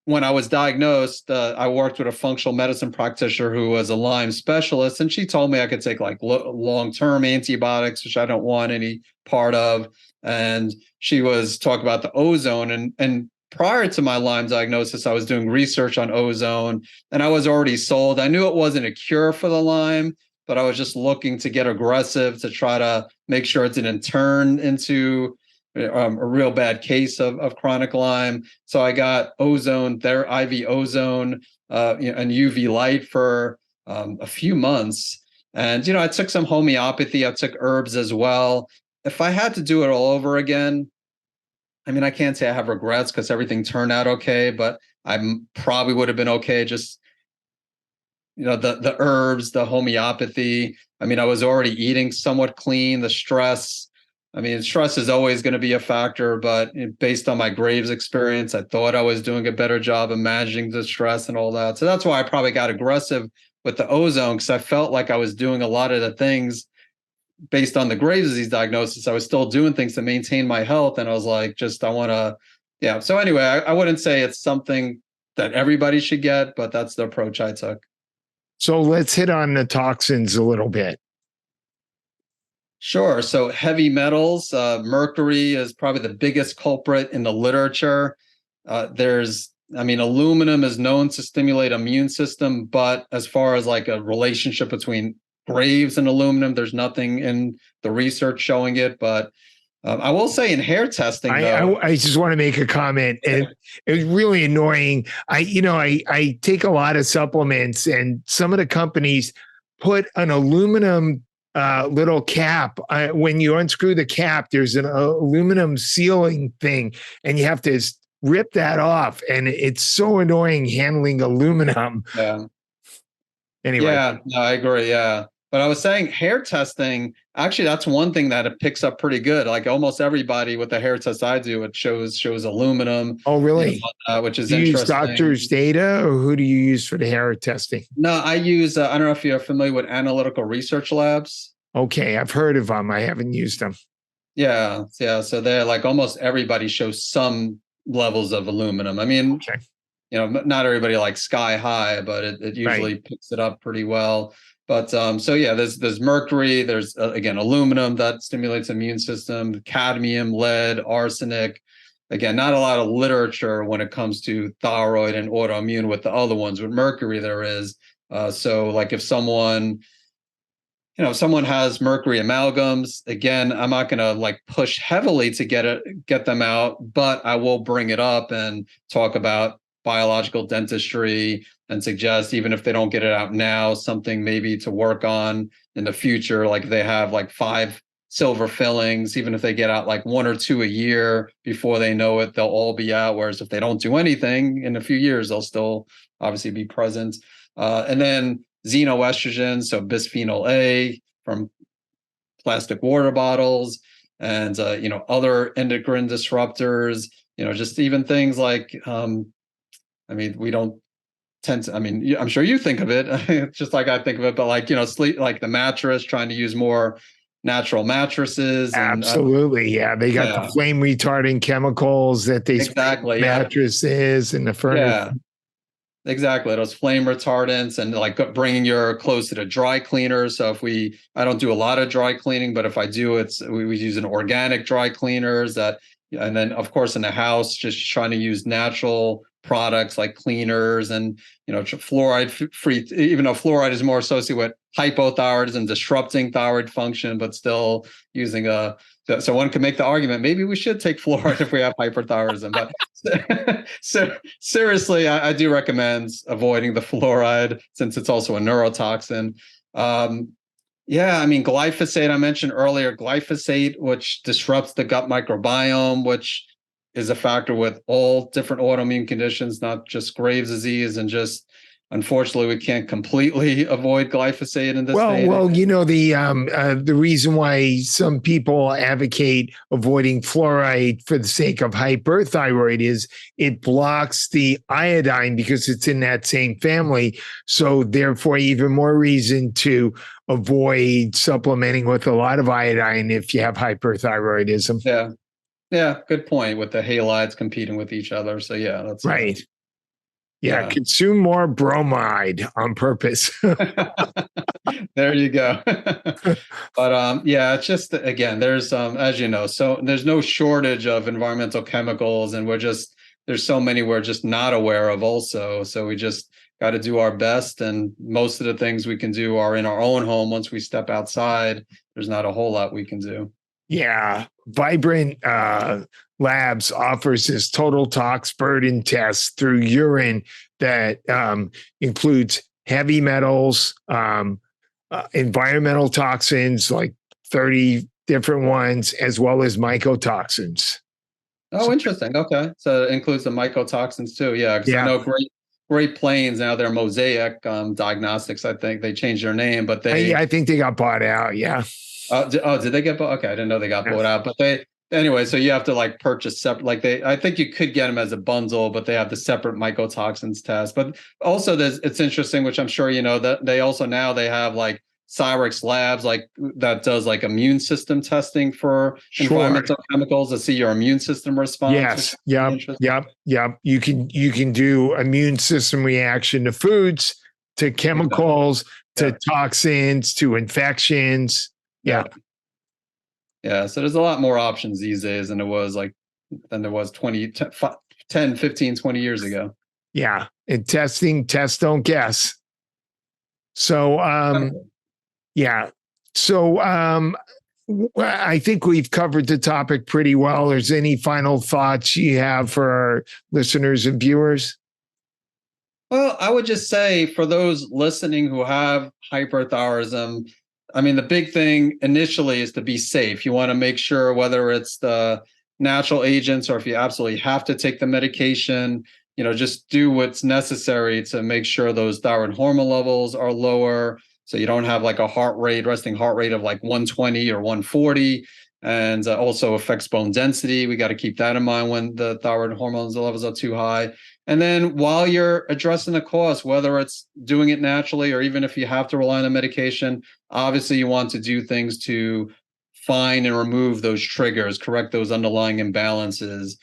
when I was diagnosed, I worked with a functional medicine practitioner who was a Lyme specialist, and she told me I could take like long-term antibiotics, which I don't want any part of. And she was talking about the ozone, and prior to my Lyme diagnosis, I was doing research on ozone, and I was already sold. I knew it wasn't a cure for the Lyme, but I was just looking to get aggressive to try to make sure it didn't turn into a real bad case of chronic Lyme. So I got ozone, their IV ozone, and UV light for a few months. And, I took some homeopathy. I took herbs as well. If I had to do it all over again, I mean, I can't say I have regrets because everything turned out okay, but I probably would have been okay. Just, the herbs, the homeopathy. I mean, I was already eating somewhat clean, the stress. I mean, stress is always going to be a factor, but based on my Graves experience, I thought I was doing a better job of managing the stress and all that. So that's why I probably got aggressive with the ozone, because I felt like I was doing a lot of the things based on the Graves' disease diagnosis. I was still doing things to maintain my health. And I was like, I want to, yeah. So anyway, I wouldn't say it's something that everybody should get, but that's the approach I took. So let's hit on the toxins a little bit. Sure. So heavy metals, mercury is probably the biggest culprit in the literature. Aluminum is known to stimulate immune system, but as far as like a relationship between Graves and aluminum, there's nothing in the research showing it. But I will say in hair testing, though, I just want to make a comment, and it was really annoying. I take a lot of supplements, and some of the companies put an aluminum little cap. When you unscrew the cap, there's an aluminum sealing thing, and you have to rip that off. And it's so annoying handling aluminum. yeah. Anyway. Yeah, no, I agree. Yeah. But I was saying hair testing, actually, that's one thing that it picks up pretty good. Like almost everybody with the hair test I do, it shows aluminum. Oh, really? Which is Do you use interesting. doctor's data, or who do you use for the hair testing? No, I use, I don't know if you're familiar with analytical research labs. Okay, I've heard of them. I haven't used them. Yeah. Yeah. So they're like almost everybody shows some levels of aluminum. I mean, Okay. not everybody like sky high, but it usually picks it up pretty well. But so yeah, there's mercury, there's again aluminum that stimulates the immune system, cadmium, lead, arsenic. Again, not a lot of literature when it comes to thyroid and autoimmune with the other ones. With mercury, there is. So like if someone has mercury amalgams, again, I'm not going to like push heavily to get them out, but I will bring it up and talk about biological dentistry and suggest, even if they don't get it out now, something maybe to work on in the future. Like they have like 5 silver fillings, even if they get out like 1 or 2 a year, before they know it, they'll all be out. Whereas if they don't do anything in a few years, they'll still obviously be present. And then xenoestrogens, so bisphenol A from plastic water bottles, and other endocrine disruptors. Just even things like, we don't tend to. I'm sure you think of it just like I think of it, but like sleep, like the mattress, trying to use more natural mattresses. And absolutely, yeah, they got the flame retarding chemicals that they exactly mattresses and the furnace. Yeah. Exactly. Those flame retardants, and like bringing your clothes to the dry cleaner. So I don't do a lot of dry cleaning, but if I do, we use an organic dry cleaners and then of course in the house, just trying to use natural products like cleaners and, fluoride free, even though fluoride is more associated with hypothyroidism, disrupting thyroid function, but still using so one can make the argument, maybe we should take fluoride if we have hyperthyroidism. But so seriously, I do recommend avoiding the fluoride since it's also a neurotoxin. Yeah, I mean, glyphosate, I mentioned earlier, glyphosate, which disrupts the gut microbiome, which is a factor with all different autoimmune conditions, not just Graves' disease. And just unfortunately, we can't completely avoid glyphosate in this day and age. The reason why some people advocate avoiding fluoride for the sake of hyperthyroid is it blocks the iodine because it's in that same family. So therefore, even more reason to avoid supplementing with a lot of iodine if you have hyperthyroidism. Yeah. Yeah. Good point with the halides competing with each other. So yeah, that's Right. Yeah, yeah. consume more bromide on purpose. There you go. But yeah, it's just again, there's as you know, so there's no shortage of environmental chemicals, and there's so many we're just not aware of also. So we just got to do our best, and most of the things we can do are in our own home. Once we step outside, there's not a whole lot we can do. Yeah, Vibrant Labs offers this total tox burden test through urine that includes heavy metals, environmental toxins, like 30 different ones, as well as mycotoxins. Oh, So, interesting. Okay, so it includes the mycotoxins too. Yeah, because I yeah, know Great Plains now they're Mosaic Diagnostics. I think they changed their name, but I think they got bought out. Yeah. did they get bought? Okay, I didn't know they got Yeah. bought out, but they anyway. So you have to like purchase separate. Like I think you could get them as a bundle, but they have the separate mycotoxins test. But also, it's interesting, which I'm sure you know that they also now they have like Cyrix Labs, like that does like immune system testing for Sure. environmental chemicals to see your immune system response, which Yes. is pretty Yep. interesting. Yep. Yep. You can do immune system reaction to foods, to Exactly. chemicals, to Yeah. toxins, to infections. Yeah. Yeah. Yeah. So there's a lot more options these days than there was 10, 15, 20 years ago. Yeah. And testing, test don't guess. So Exactly. yeah. So I think we've covered the topic pretty well. Is any final thoughts you have for our listeners and viewers? Well, I would just say for those listening who have hyperthyroidism, I mean, the big thing initially is to be safe. You want to make sure whether it's the natural agents or if you absolutely have to take the medication, just do what's necessary to make sure those thyroid hormone levels are lower. So you don't have like resting heart rate of like 120 or 140. And also affects bone density. We got to keep that in mind when the thyroid hormones levels are too high. And then while you're addressing the cause, whether it's doing it naturally or even if you have to rely on the medication, obviously you want to do things to find and remove those triggers, correct those underlying imbalances.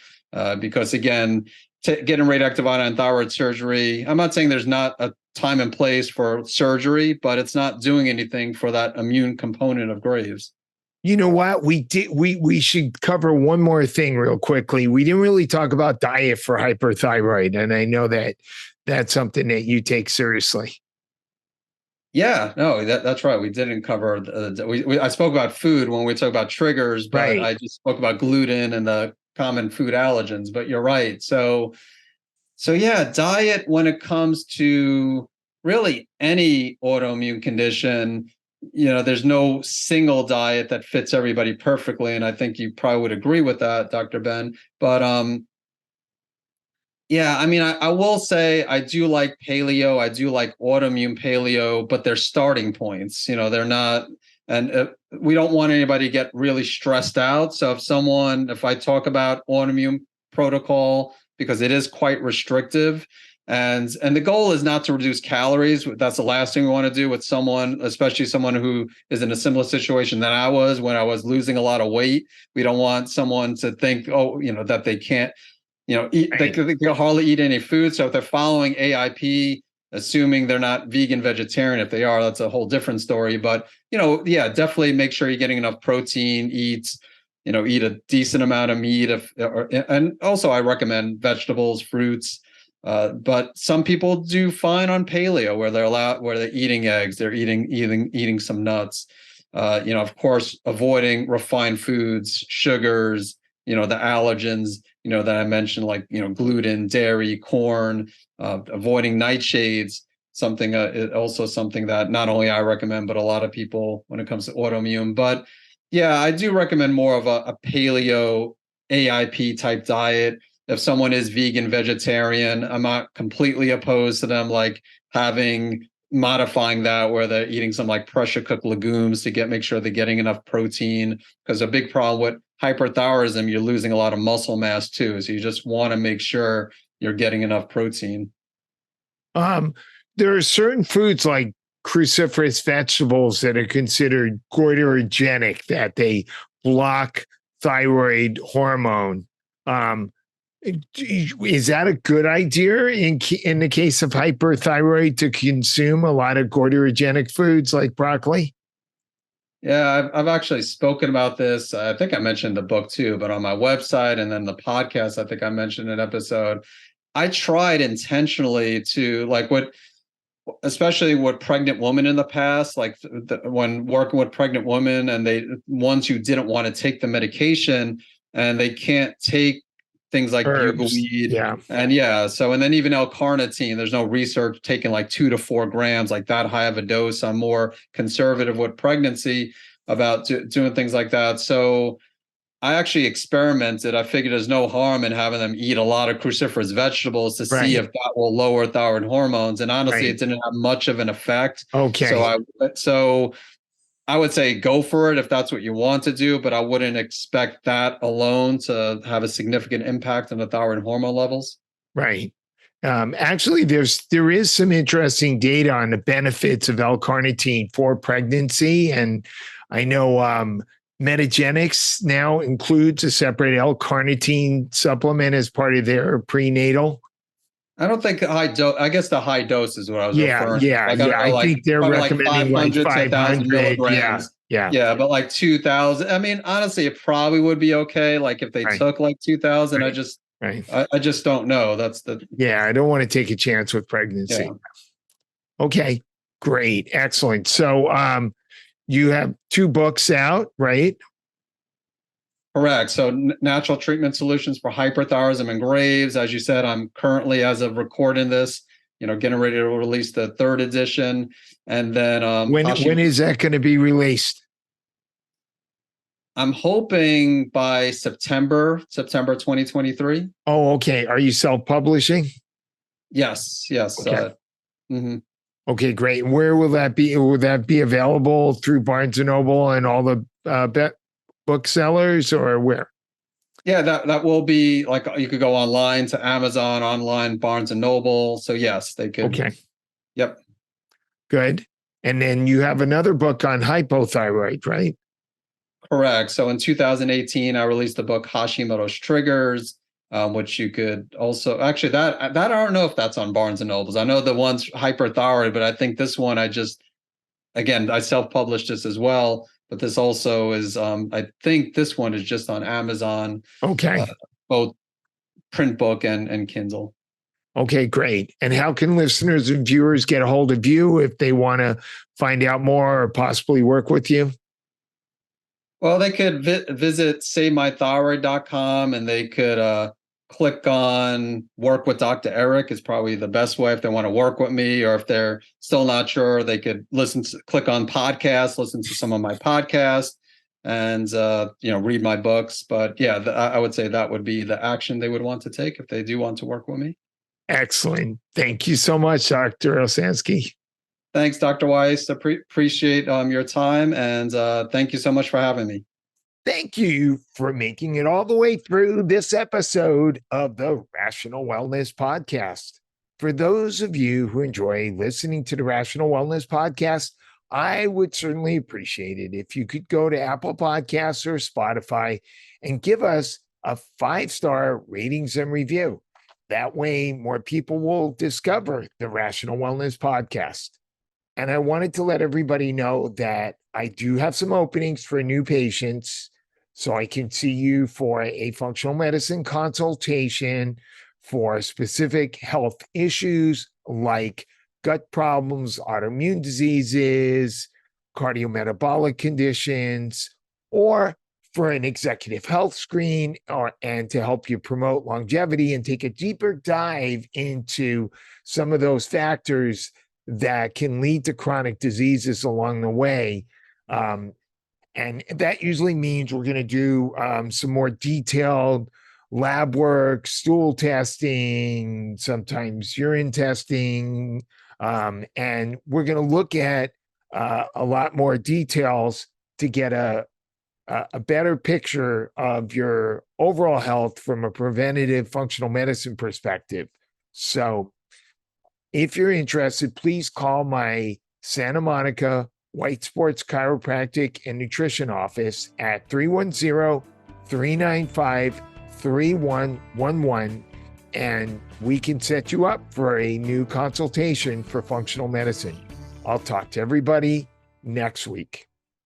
Because again, getting radioactive iodine thyroid surgery, I'm not saying there's not a time and place for surgery, but it's not doing anything for that immune component of Graves. You know what? We should cover one more thing real quickly. We didn't really talk about diet for hyperthyroid, and I know that that's something that you take seriously. Yeah, no, that's right. We didn't cover I spoke about food when we talk about triggers, but Right. I just spoke about gluten and the common food allergens. But you're right. So yeah, diet when it comes to really any autoimmune condition, there's no single diet that fits everybody perfectly, and I think you probably would agree with that, Dr. Ben. But yeah, I mean, I will say I do like paleo. I do like autoimmune paleo, but they're starting points. They're not, and we don't want anybody to get really stressed out. So if I talk about autoimmune protocol, because it is quite restrictive, and the goal is not to reduce calories. That's the last thing we want to do with someone, especially someone who is in a similar situation than I was when I was losing a lot of weight. We don't want someone to think, oh, that they can't they Right. can hardly eat any food. So if they're following AIP, assuming they're not vegan, vegetarian, if they are, that's a whole different story. But yeah, definitely make sure you're getting enough protein. Eat a decent amount of meat. And also I recommend vegetables, fruits. But some people do fine on paleo, where they're eating eggs, they're eating some nuts. Of course, avoiding refined foods, sugars, the allergens, that I mentioned, like, gluten, dairy, corn, avoiding nightshades. also something that not only I recommend, but a lot of people when it comes to autoimmune. But yeah, I do recommend more of a paleo AIP type diet. If someone is vegan, vegetarian, I'm not completely opposed to them like modifying that where they're eating some like pressure cooked legumes to make sure they're getting enough protein. Because a big problem with hyperthyroidism, you're losing a lot of muscle mass too. So you just want to make sure you're getting enough protein. There are certain foods like cruciferous vegetables that are considered goitrogenic, that they block thyroid hormone. Is that a good idea in the case of hyperthyroid to consume a lot of goitrogenic foods like broccoli? Yeah, I've actually spoken about this. I think I mentioned the book too, but on my website and then the podcast, I think I mentioned an episode. I tried intentionally to especially with pregnant women in the past, like when working with pregnant women and ones who didn't want to take the medication and they can't take things like Herbs. bugleweed. Yeah. And and then even L-carnitine, there's no research taking like 2 to 4 grams, like that high of a dose. I'm more conservative with pregnancy about doing things like that. So I actually experimented. I figured there's no harm in having them eat a lot of cruciferous vegetables to see if that will lower thyroid hormones. And honestly, it didn't have much of an effect. Okay. So I would say go for it if that's what you want to do, but I wouldn't expect that alone to have a significant impact on the thyroid hormone levels. Right. Actually, there is some interesting data on the benefits of L-carnitine for pregnancy, and I know Metagenics now includes a separate L-carnitine supplement as part of their prenatal. I don't think high dose. I guess the high dose is what I was referring. I think they're recommending like 500 milligrams. Yeah, but like 2,000. I mean, honestly, it probably would be okay. Like if they took like 2,000, I just don't know. I don't want to take a chance with pregnancy. Yeah. Okay, great, excellent. So, you have 2 books out, right? Correct. So natural treatment solutions for hyperthyroidism and Graves. As you said, I'm currently, as of recording this, getting ready to release the 3rd edition. And then when is that going to be released? I'm hoping by September 2023. Oh, okay. Are you self-publishing? Yes. Okay. Okay, great. Where will that be? Will that be available through Barnes and Noble and all the booksellers, or where? Yeah, that will be like, you could go online to Amazon, online, Barnes and Noble. So yes, they could. Okay. Yep. Good. And then you have another book on hypothyroid, right? Correct. So in 2018, I released the book Hashimoto's Triggers, which you could also actually that I don't know if that's on Barnes and Nobles. I know the one's hyperthyroid, but I think this one I self-published this as well. But this also is I think this one is just on Amazon. Okay. Both print book and Kindle. Okay, great. And how can listeners and viewers get a hold of you if they want to find out more or possibly work with you? Well, they could visit savemythyroid.com and they could click on work with Dr. Eric is probably the best way if they want to work with me, or if they're still not sure, they could click on podcasts, listen to some of my podcasts and, read my books. But yeah, I would say that would be the action they would want to take if they do want to work with me. Excellent. Thank you so much, Dr. Osansky. Thanks, Dr. Weitz. Appreciate your time, and thank you so much for having me. Thank you for making it all the way through this episode of the Rational Wellness Podcast. For those of you who enjoy listening to the Rational Wellness Podcast, I would certainly appreciate it if you could go to Apple Podcasts or Spotify and give us a 5-star ratings and review. That way, more people will discover the Rational Wellness Podcast. And I wanted to let everybody know that I do have some openings for new patients, so I can see you for a functional medicine consultation for specific health issues like gut problems, autoimmune diseases, cardiometabolic conditions, or for an executive health screen, and to help you promote longevity and take a deeper dive into some of those factors that can lead to chronic diseases along the way. And that usually means we're going to do some more detailed lab work, stool testing, sometimes urine testing. And we're going to look at a lot more details to get a better picture of your overall health from a preventative functional medicine perspective. So if you're interested, please call my Santa Monica White Sports Chiropractic and Nutrition office at 310-395-3111, and we can set you up for a new consultation for functional medicine. I'll talk to everybody next week.